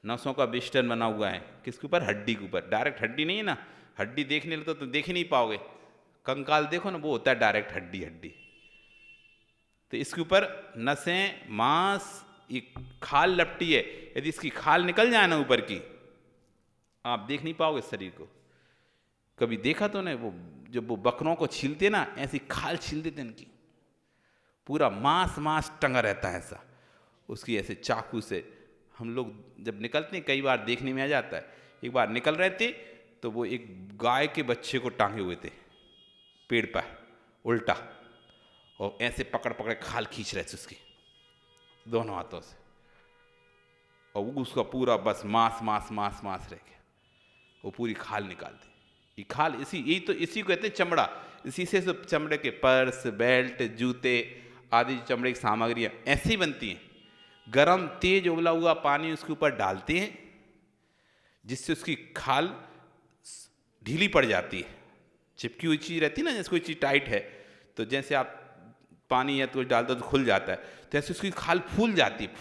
नसों का बेष्टन बना हुआ है, किसके ऊपर? हड्डी के ऊपर। डायरेक्ट हड्डी नहीं है ना, हड्डी देखने लगते तो देख ही नहीं पाओगे, कंकाल देखो ना, वो होता है डायरेक्ट हड्डी, हड्डी। तो इसके ऊपर नसें, मांस, ये खाल लपटी है, यदि इसकी खाल निकल जाए ना ऊपर की, आप देख नहीं पाओगे शरीर को। कभी देखा तो नहीं, वो जब वो बकरों को छीलते ना, ऐसी खाल छील देते इनकी, पूरा मांस मांस टंगा रहता है ऐसा, उसकी ऐसे चाकू से हम लोग जब निकलते हैं, कई बार देखने में आ जाता है। एक बार निकल रहे थे तो वो एक गाय के बच्चे को टांगे हुए थे पेड़ पर उल्टा, और ऐसे पकड़ पकड़ खाल खींच रहे थे उसकी दोनों हाथों से, और उसका पूरा बस मांस मांस मांस मांस रह गया, वो पूरी खाल निकाल दी। ये खाल, यही तो इसी को कहते हैं चमड़ा। इसी से सब चमड़े के पर्स, बेल्ट, जूते आदि चमड़े की सामग्रियाँ ऐसे ही बनती हैं। गरम तेज उबला हुआ पानी उसके ऊपर डालते हैं, जिससे उसकी खाल ढीली पड़ जाती है, चिपकी हुई चीज़ रहती है ना, जैसे कोई चीज़ टाइट है तो जैसे आप पानी या तो डालते हो तो खुल जाता है, तो ऐसे उसकी खाल फूल जाती है।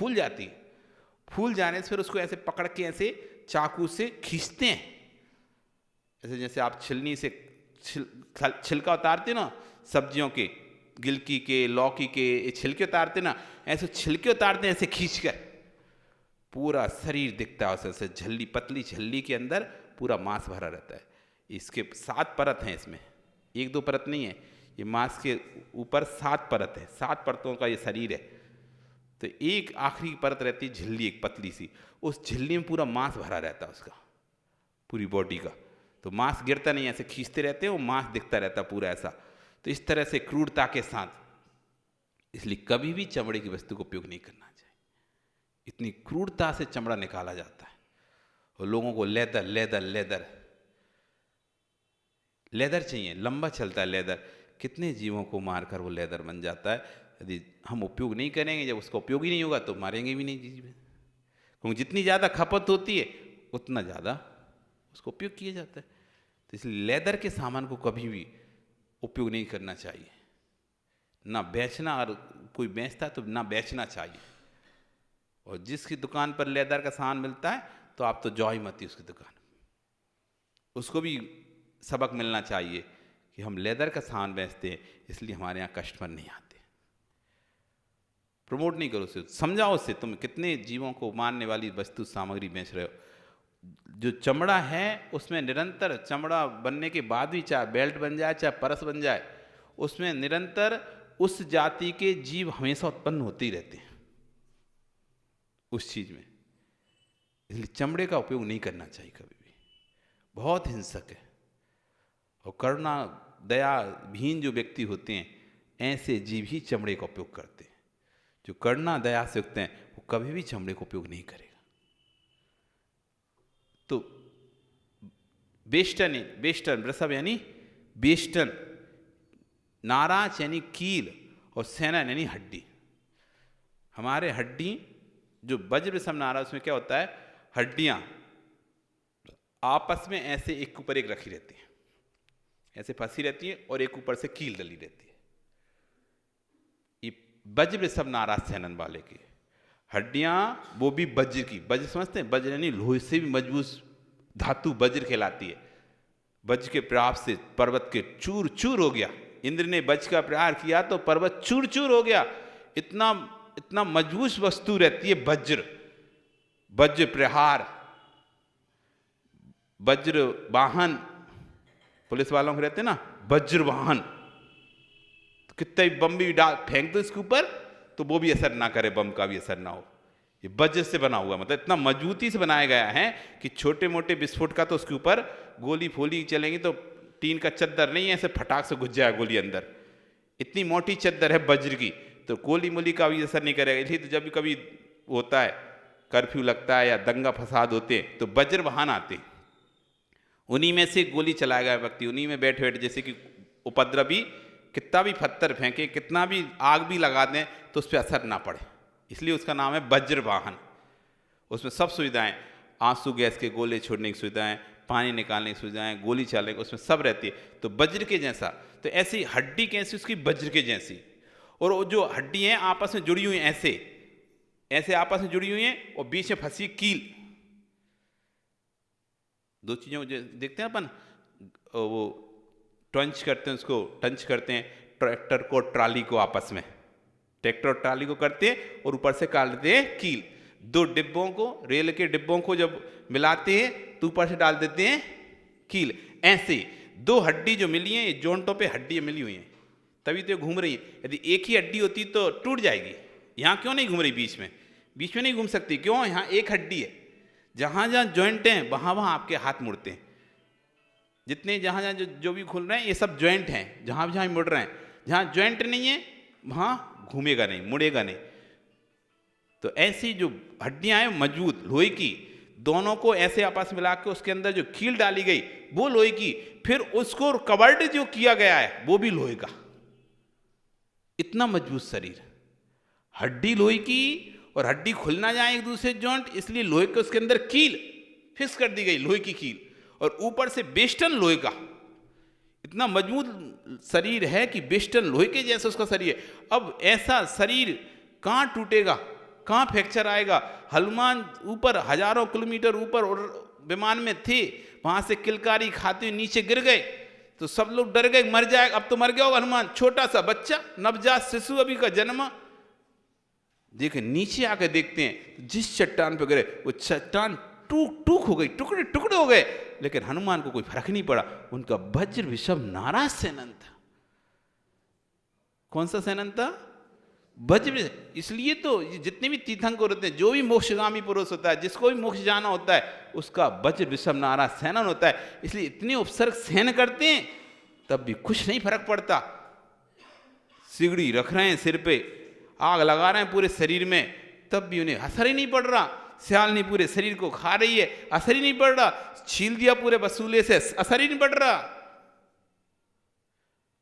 फूल जाने से फिर उसको ऐसे पकड़ के ऐसे चाकू से खींचते हैं, ऐसे जैसे आप छिलनी से छिलका उतारते ना सब्जियों के, गिलकी के, लौकी के छिलके उतारते ना, ऐसे छिलके उतारते हैं, ऐसे खींच कर पूरा शरीर दिखता है उससे, झल्ली, पतली झल्ली के अंदर पूरा मांस भरा रहता है। इसके 7 परत हैं, इसमें 1-2 परत नहीं है, ये मांस के ऊपर 7 परत है, 7 परतों का ये शरीर है। तो एक आखिरी परत रहती है झिल्ली, एक पतली सी, उस झिल्ली में पूरा मांस भरा रहता है उसका, पूरी बॉडी का। तो मांस गिरता नहीं, ऐसे खींचते रहते हैं, वो मांस दिखता रहता पूरा ऐसा। तो इस तरह से क्रूरता के साथ, इसलिए कभी भी चमड़े की वस्तु का उपयोग नहीं करना चाहिए। इतनी क्रूरता से चमड़ा निकाला जाता है, और लोगों को लेदर लेदर लेदर लेदर चाहिए, लंबा चलता है लेदर, कितने जीवों को मारकर वो लेदर बन जाता है। यदि हम उपयोग नहीं करेंगे, जब उसका उपयोग ही नहीं होगा तो मारेंगे भी नहीं जीव, क्योंकि जितनी ज़्यादा खपत होती है उतना ज़्यादा उसको उपयोग किया जाता है। तो इसलिए लेदर के सामान को कभी भी उपयोग नहीं करना चाहिए, ना बेचना, और कोई बेचता तो ना बेचना चाहिए। और जिसकी दुकान पर लेदर का सामान मिलता है तो आप तो जाओ ही मत ही उसकी दुकान, उसको भी सबक मिलना चाहिए कि हम लेदर का सामान बेचते हैं, इसलिए हमारे यहाँ कस्टमर नहीं आते। प्रमोट नहीं करो उसे, समझाओ उसे, तुम कितने जीवों को मारने वाली वस्तु सामग्री बेच रहे हो, जो चमड़ा है उसमें निरंतर, चमड़ा बनने के बाद भी चाहे बेल्ट बन जाए चाहे परस बन जाए, उसमें निरंतर उस जाति के जीव हमेशा उत्पन्न होते ही रहते हैं उस चीज में। इसलिए चमड़े का उपयोग नहीं करना चाहिए कभी भी, बहुत हिंसक है। और करुणा दया विहीन जो व्यक्ति होते हैं, ऐसे जीव ही चमड़े का उपयोग करते हैं। जो करुणा दया से युक्त हैं वो कभी भी चमड़े का उपयोग नहीं करेगा। तो बेष्टन, बेष्टन वृषभ यानी बेष्टन, नाराज यानी कील, और सेनन यानी हड्डी। हमारे हड्डी जो वज्र वृषभ नाराज, उसमें क्या होता है, हड्डियां आपस में ऐसे एक ऊपर एक रखी रहती हैं, ऐसे फंसी रहती हैं और एक ऊपर से कील डली रहती है। ये वज्र वृषभ नाराज सेनन वाले की हड्डियां, वो भी वज्र की। वज्र समझते हैं, वज्र यानी लोहे से भी मजबूत धातु वज्र कहलाती है। वज्र के प्रहार से पर्वत के चूर चूर हो गया। इंद्र ने वज्र का प्रहार किया तो पर्वत चूर चूर हो गया। इतना इतना मजबूत वस्तु रहती है वज्र। वज्र प्रहार, वज्र वाहन, पुलिस वालों को रहते हैं ना वज्र वाहन, तो कितने बम भी फेंक दो इसके ऊपर तो वो भी असर ना करे, बम का भी असर ना हो। ये वज्र से बना हुआ, मतलब इतना मजबूती से बनाया गया है कि छोटे मोटे विस्फोट का तो उसके ऊपर गोली फोली चलेंगी तो टीन का चद्दर नहीं है, ऐसे फटाक से घुस जाए गोली अंदर। इतनी मोटी चद्दर है वज्र की, तो गोली मोली का भी असर नहीं करेगा। इसलिए तो जब भी कभी होता है, कर्फ्यू लगता है या दंगा फसाद होते हैं, तो वज्र वाहन आते, उन्हीं में से गोली चलाएगा व्यक्ति, उन्हीं में बैठे बैठे, जैसे कि उपद्रवी कितना भी पत्थर फेंके, कितना भी आग भी लगा दें तो उस पर असर ना पड़े, इसलिए उसका नाम है वज्र वाहन। उसमें सब सुविधाएं, आंसू गैस के गोले छोड़ने की सुविधाएं, पानी निकालने की सुविधाएं, गोली चलाने की, उसमें सब रहती है। तो वज्र के जैसा, तो ऐसी हड्डी कैसी उसकी, वज्र के जैसी। और वो जो हड्डी हैं आपस में जुड़ी हुई, ऐसे ऐसे आपस में जुड़ी हुई हैं, और बीच में फंसी कील। दो चीज़ों को देखते हैं अपन, वो टंच करते हैं, उसको टंच करते हैं, ट्रैक्टर को ट्राली को आपस में, ट्रैक्टर और ट्राली को करते हैं और ऊपर से काट देते हैं कील। दो डिब्बों को, रेल के डिब्बों को जब मिलाते हैं तो ऊपर से डाल देते हैं कील। ऐसे दो हड्डी जो मिली हैं, ये जोंटों पे हड्डियां मिली हुई हैं, तभी तो घूम रही हैं। यदि एक ही हड्डी होती तो टूट जाएगी। यहाँ क्यों नहीं घूम रही, बीच में, बीच में नहीं घूम सकती, क्यों, यहाँ एक हड्डी है। जहाँ जहाँ जॉइंट हैं वहाँ वहाँ आपके हाथ मुड़ते हैं। जितने जहाँ जहाँ जो भी खुल रहे हैं ये सब जॉइंट हैं, जहाँ जहाँ मुड़ रहे हैं। जहाँ जॉइंट नहीं है वहाँ घूमेगा नहीं, मुड़ेगा नहीं। तो ऐसी जो हड्डियाँ हैं मजबूत लोहे की, दोनों को ऐसे आपस में मिला के उसके अंदर जो कील डाली गई वो लोहे की, फिर उसको कवर्ड जो किया गया है वो भी लोहे का। इतना मजबूत शरीर, हड्डी लोहे की, और हड्डी खुल ना जाए एक दूसरे जॉइंट, इसलिए लोहे के उसके अंदर कील फिक्स कर दी गई, लोहे की कील, और ऊपर से बेस्टन लोहे का। इतना मजबूत शरीर है कि बेस्टन लोहे के जैसा उसका शरीर है। अब ऐसा शरीर कहाँ टूटेगा, कहाँ फ्रैक्चर आएगा। हनुमान ऊपर हजारों किलोमीटर ऊपर और विमान में थे, वहां से किलकारी खाते हुए नीचे गिर गए तो सब लोग डर गए, मर जाएगा, अब तो मर गया होगा हनुमान। छोटा सा बच्चा, नवजात शिशु अभी का जन्म, देखे नीचे आकर देखते हैं जिस चट्टान पर गिरे वो चट्टान टूक हो गई, टुकड़े टुकड़े हो गए, लेकिन हनुमान को कोई फर्क नहीं पड़ा। उनका वज्र वृषभ नाराज सेनन था। कौन सा सेनन था, वज्र। इसलिए तो जितने भी तीर्थंकर होते हैं, जो भी मोक्षगामी पुरुष होता है, जिसको भी मोक्ष जाना होता है, उसका वज्र वृषभ नाराज सेनन होता है। इसलिए इतने उपसर्ग सहन करते हैं तब भी कुछ नहीं फर्क पड़ता। सिगड़ी रख रहे हैं सिर पे, आग लगा रहे हैं पूरे शरीर में, तब भी उन्हें असर ही नहीं पड़ रहा। सियालनी पूरे शरीर को खा रही है, असर ही नहीं पड़ रहा। छील दिया पूरे वसूले से, असर ही नहीं पड़ रहा।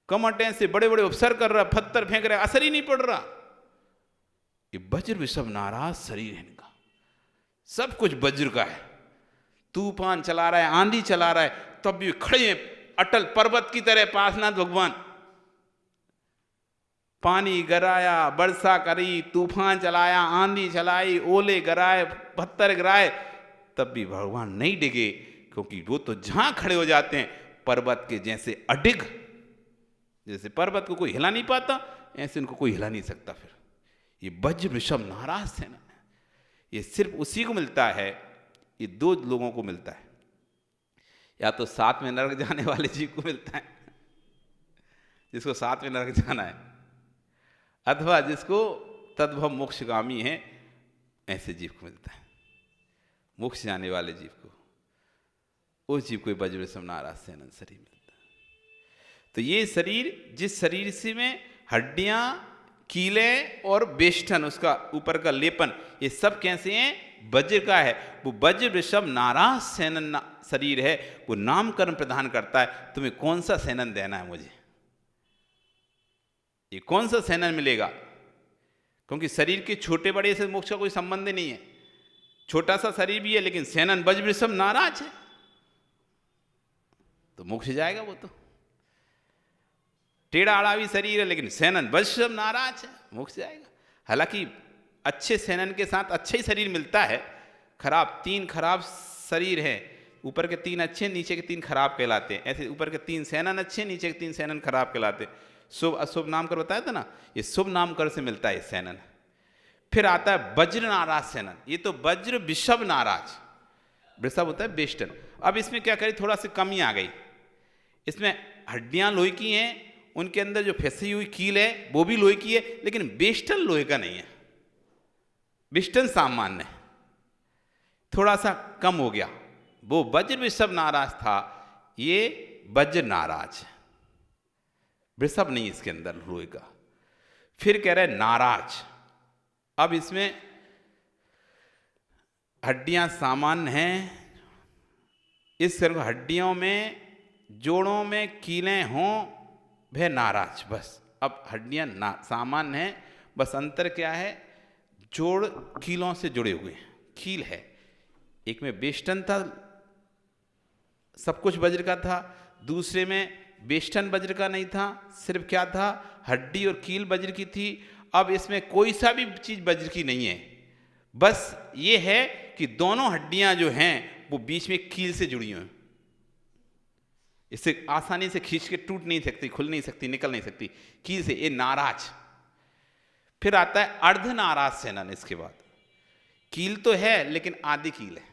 कमटें से बड़े बड़े उपसर्ग कर रहा, पत्थर फेंक रहा, असर ही नहीं पड़ रहा। ये वज्र वृषभ नाराज शरीर है इनका, सब कुछ वज्र का है। तूफान चला रहा है, आंधी चला रहा है, तब भी खड़े हैं अटल पर्वत की तरह पासनाथ भगवान। पानी गिराया, वर्षा करी, तूफान चलाया, आंधी चलाई, ओले गिराए, पत्थर गिराए, तब भी भगवान नहीं डिगे, क्योंकि वो तो जहां खड़े हो जाते हैं पर्वत के जैसे अडिग। जैसे पर्वत को कोई हिला नहीं पाता, ऐसे उनको कोई हिला नहीं सकता। फिर ये वज्र वृषभ नाराज सेना है, ये सिर्फ उसी को मिलता है। ये दो लोगों को मिलता है, या तो साथ में नरक जाने वाले जीव को मिलता है, जिसको साथ में नरक जाना है, अथवा जिसको तद्भव मोक्षगामी है, ऐसे जीव को मिलता है। मोक्ष जाने वाले जीव को, उस जीव को वज्र वृषभ नाराज सेनन शरीर मिलता है। तो ये शरीर, जिस शरीर से में हड्डियां, कीले और बेष्टन, उसका ऊपर का लेपन, ये सब कैसे हैं? वज्र का है। वो वज्र वृषभ नाराज सेनन शरीर है, वो नामकरण प्रदान करता है। तुम्हें कौन सा सेनन देना है मुझे, ये कौन सा सेनन मिलेगा? क्योंकि शरीर के छोटे बड़े से मोक्ष का कोई संबंध नहीं है। छोटा सा शरीर भी है लेकिन सेनन वज्र वृषभ नाराज है, तो मोक्ष जाएगा वो। तो टेढ़ा आड़ा भी शरीर है लेकिन सेनन वज्र वृषभ नाराज है, मोक्ष जाएगा। हालांकि अच्छे सेनन के साथ अच्छा ही शरीर मिलता है। तीन खराब शरीर हैं, ऊपर के 3 अच्छे, नीचे के 3 खराब कहलाते हैं। ऐसे ऊपर के 3 सेनन अच्छे, नीचे के 3 सेनन खराब कहलाते हैं। शुभ अशुभ नामकर बताया था ना, ये शुभ नामकर से मिलता है सेनन। फिर आता है वज्र नाराज सेनन, ये तो वज्र वृषभ नाराज, वृषभ होता है बेष्टन। अब इसमें क्या करें, थोड़ा सी कमी आ गई। इसमें हड्डियां लोहे की हैं, उनके अंदर जो फंसी हुई कील है वो भी लोहे की है, लेकिन बेष्टन लोहे का नहीं है, बेष्टन सामान्य है, थोड़ा सा कम हो गया। वो वज्र वृषभ नाराज था, ये वज्र नाराज है, वृषभ नहीं इसके अंदर लोहे का। फिर कह रहे नाराज। अब इसमें हड्डियां सामान्य हैं, इस तरह हड्डियों में, जोड़ों में कीलें हों, वह नाराज। बस अब हड्डियां सामान्य हैं, बस अंतर क्या है, जोड़ कीलों से जुड़े हुए हैं, कील है। एक में बेष्टन था, सब कुछ वज्र का था, दूसरे में बेष्टन वज्र का नहीं था, सिर्फ क्या था, हड्डी और कील वज्र की थी। अब इसमें कोई सा भी चीज वज्र की नहीं है, बस ये है कि दोनों हड्डियां जो हैं वो बीच में कील से जुड़ी हुई हैं, इससे आसानी से खींच के टूट नहीं सकती, खुल नहीं सकती, निकल नहीं सकती कील से, ये नाराज। फिर आता है अर्ध नाराज सेनन। इसके बाद कील तो है लेकिन आधी कील है,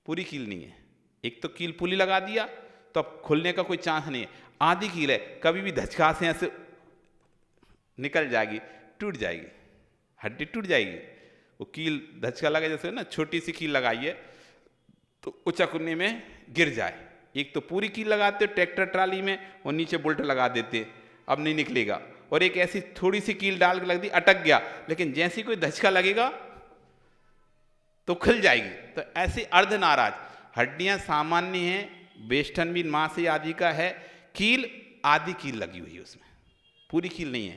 पूरी कील नहीं है। एक तो कील पुली लगा दिया तो अब खुलने का कोई चांस नहीं है, आधी कील है, कभी भी धचका से ऐसे निकल जाएगी, टूट जाएगी, हड्डी टूट जाएगी। वो कील धचका लगा, जैसे ना छोटी सी कील लगाइए तो उचकने में गिर जाए। एक तो पूरी कील लगाते हो ट्रैक्टर ट्राली में और नीचे बोल्ट लगा देते, अब नहीं निकलेगा। और एक ऐसी थोड़ी सी कील डाल के लग दी, अटक गया, लेकिन जैसे कोई धचका लगेगा तो खुल जाएगी। तो ऐसे अर्ध नाराज, हड्डियां सामान्य हैं, बेष्टन भी मां से आदि का है, कील आधी कील लगी हुई है उसमें, पूरी कील नहीं है,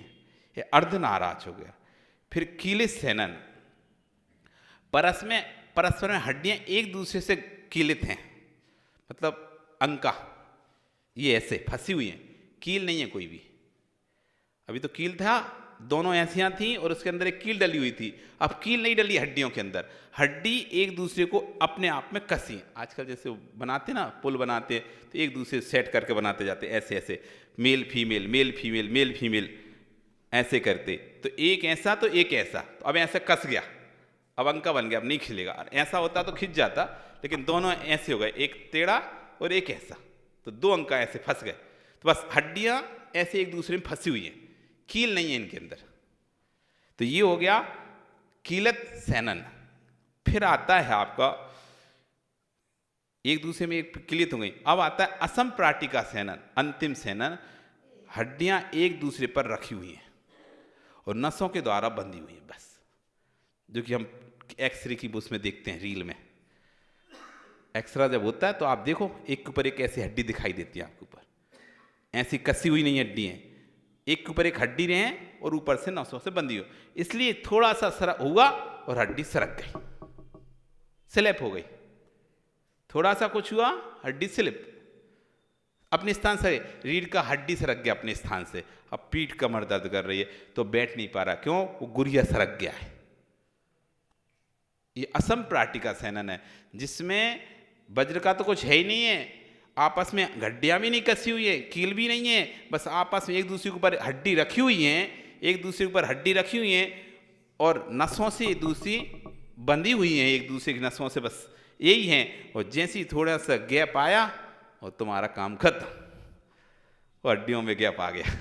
ये अर्ध नाराज हो गया। फिर कीले सेनन, परस्पर में हड्डियां एक दूसरे से कीलित हैं, मतलब अंका ये ऐसे फंसी हुई हैं, कील नहीं है कोई भी। अभी तो कील था, दोनों ऐसियां थी और उसके अंदर एक कील डली हुई थी, अब कील नहीं डली हड्डियों के अंदर, हड्डी एक दूसरे को अपने आप में कसी। आजकल जैसे बनाते ना, पुल बनाते तो एक दूसरे सेट करके बनाते जाते, ऐसे ऐसे male female male female male female ऐसे करते, तो एक ऐसा तो एक ऐसा, तो अब ऐसे कस गया, अब अंका बन गया, अब नहीं खिलेगा। ऐसा होता तो खिंच जाता, लेकिन दोनों ऐसे हो गए, एक टेढ़ा और एक ऐसा, तो 2 अंका ऐसे फंस गए। तो बस हड्डियां ऐसे एक दूसरे में फंसी हुई हैं, कील नहीं है इनके अंदर। तो ये हो गया कीलत सेनन। फिर आता है आपका, एक दूसरे में एक कीलित हो गई। अब आता है असंप्राटिका सेनन, अंतिम सेनन। हड्डियां एक दूसरे पर रखी हुई हैं और नसों के द्वारा बंधी हुई हैं, बस जो कि हम एक्सरे की बुक में देखते हैं, रील में एक्सरा जब होता है तो आप देखो एक के ऊपर एक ऐसी हड्डी दिखाई देती है आपके ऊपर, ऐसी कसी हुई नहीं हड्डी है, एक के ऊपर एक हड्डी रहे हैं और ऊपर से नसों से बंधी हो, इसलिए थोड़ा सा सरक हुआ और हड्डी सरक गई, स्लिप हो गई। थोड़ा सा कुछ हुआ, हड्डी स्लिप अपने स्थान से, रीढ़ का हड्डी सरक गया अपने स्थान से। अब पीठ कमर दर्द कर रही है तो बैठ नहीं पा रहा, क्यों, वो गुरिया सरक गया है। ये असंप्राटिका सेनन है, जिसमें वज्र का तो कुछ है ही नहीं है, आपस में हड्डियां भी नहीं कसी हुई है, कील भी नहीं है, बस आपस में एक दूसरे के ऊपर हड्डी रखी हुई है, एक दूसरे के ऊपर हड्डी रखी हुई है और नसों से दूसरी बंधी हुई हैं एक दूसरे की नसों से, बस यही हैं। और जैसे ही थोड़ा सा गैप आया और तुम्हारा काम खत्म, और हड्डियों में गैप आ गया।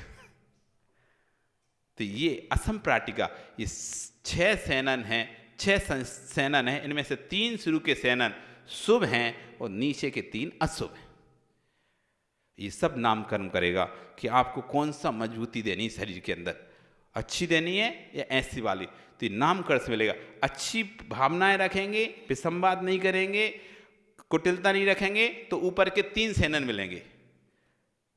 तो ये असंप्राटिका, ये 6 सेनन हैं, 6 सेनन हैं। इनमें से 3 शुरू के सेनन शुभ हैं और नीचे के 3 अशुभ हैं। ये सब नामकर्म करेगा कि आपको कौन सा मजबूती देनी है शरीर के अंदर, अच्छी देनी है या ऐसी वाली। तो ये नामकर्म से मिलेगा। अच्छी भावनाएं रखेंगे, विसंवाद नहीं करेंगे, कुटिलता नहीं रखेंगे, तो ऊपर के 3 सेनन मिलेंगे।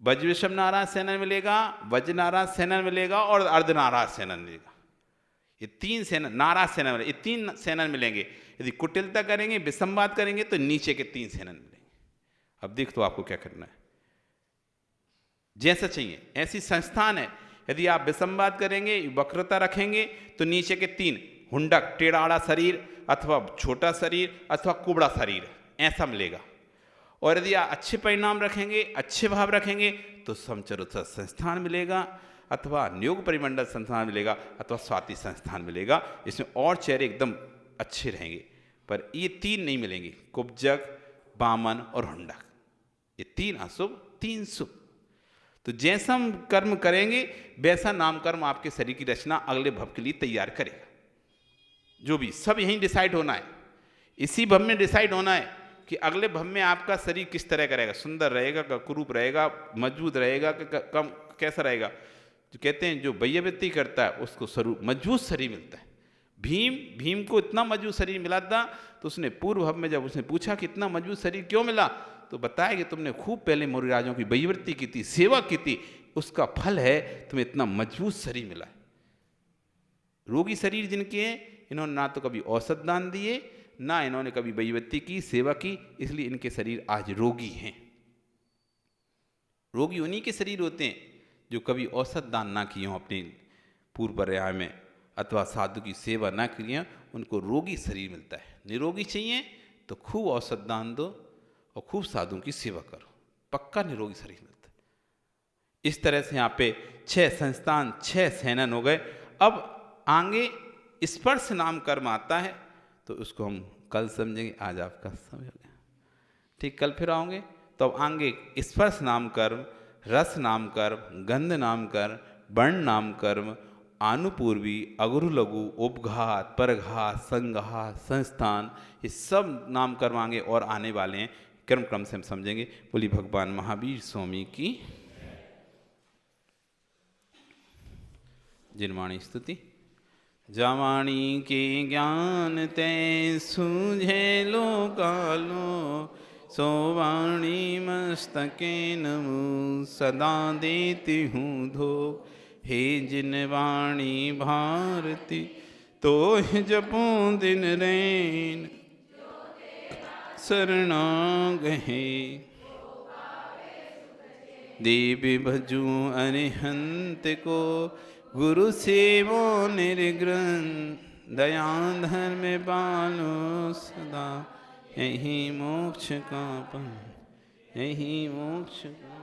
वज्रविषम नाराज सेनन मिलेगा, वज्र नाराज सेनन मिलेगा और अर्ध नाराज सेनन मिलेगा। ये 3 सेनन, नाराज सेनन मिलेगा, ये 3 सेनन मिलेंगे। यदि कुटिलता करेंगे, विसंवाद करेंगे, तो नीचे के 3 सेनन मिलेंगे। अब देख तो आपको क्या करना है, जैसा चाहिए ऐसी संस्थान है। यदि आप विसंवाद करेंगे, वक्रता रखेंगे, तो नीचे के 3 हुंडक, टेढ़ाड़ा शरीर अथवा छोटा शरीर अथवा कुबड़ा शरीर, ऐसा मिलेगा। और यदि आप अच्छे परिणाम रखेंगे, अच्छे भाव रखेंगे, तो समचरुत्सव संस्थान मिलेगा, अथवा नियोग परिमंडल संस्थान मिलेगा, अथवा स्वाति संस्थान मिलेगा। इसमें और चेहरे एकदम अच्छे रहेंगे। पर ये 3 नहीं मिलेंगे, कुब्जक, बामन और हुंडक। ये 3 अशुभ, 3 शुभ। तो जैसा हम कर्म करेंगे वैसा नाम कर्म आपके शरीर की रचना अगले भव के लिए तैयार करेगा। जो भी सब यहीं डिसाइड होना है, इसी भव में डिसाइड होना है कि अगले भव में आपका शरीर किस तरह का रहेगा, सुंदर रहेगा, कुरूप रहेगा, मजबूत रहेगा, कम कैसा रहेगा। जो कहते हैं जो वैयवृत्ति करता है उसको स्वरूप मजबूत शरीर मिलता है। भीम को इतना मजबूत शरीर मिला था, तो उसने पूर्व भव में जब उसने पूछा कि इतना मजबूत शरीर क्यों मिला, तो बताया कि तुमने खूब पहले मौर्यराजों की वैयवृत्ति की थी, सेवा की थी, उसका फल है तुम्हें इतना मजबूत शरीर मिला है। रोगी शरीर जिनके हैं, इन्होंने ना तो कभी औषध दान दिए, ना इन्होंने कभी वैयवृत्ति की, सेवा की, इसलिए इनके शरीर आज रोगी हैं। रोगी उन्हीं के शरीर होते हैं जो कभी औषध दान ना किए हों अपने पूर्व पर्याय में, अथवा साधु की सेवा ना की हों, उनको रोगी शरीर मिलता है। निरोगी चाहिए तो खूब औषध दान दो और खूब साधुओं की सेवा करो, पक्का निरोगी शरीर मिलता है। इस तरह से यहाँ पे 6 संस्थान, 6 सेनन हो गए। अब आगे स्पर्श नाम कर्म आता है, तो उसको हम कल समझेंगे। आज आपका समय हो गया, ठीक, कल फिर आओगे। तो अब आगे स्पर्श नाम कर्म, रस नाम कर्म, गंध नाम कर्म, वर्ण नाम कर्म, आनुपूर्वी, अगुरु लघु, उपघात, परघात, संघात, संस्थान, ये सब नाम कर्म आगे और आने वाले हैं। क्रम क्रम से हम समझेंगे। बोली भगवान महावीर स्वामी की जिनवाणी स्तुति। जवाणी के ज्ञान ते सूझे लोकालो, सोवाणी मस्तके नमु सदा देती हूँ धो। हे जिनवाणी भारती तो जपूं दिन रैन, शरणा गहे देवी भजू अरिहंत को, गुरु सेवो निर्ग्रंथ दया धर्म पालो सदा। यही मोक्ष का पथ, यही मोक्ष का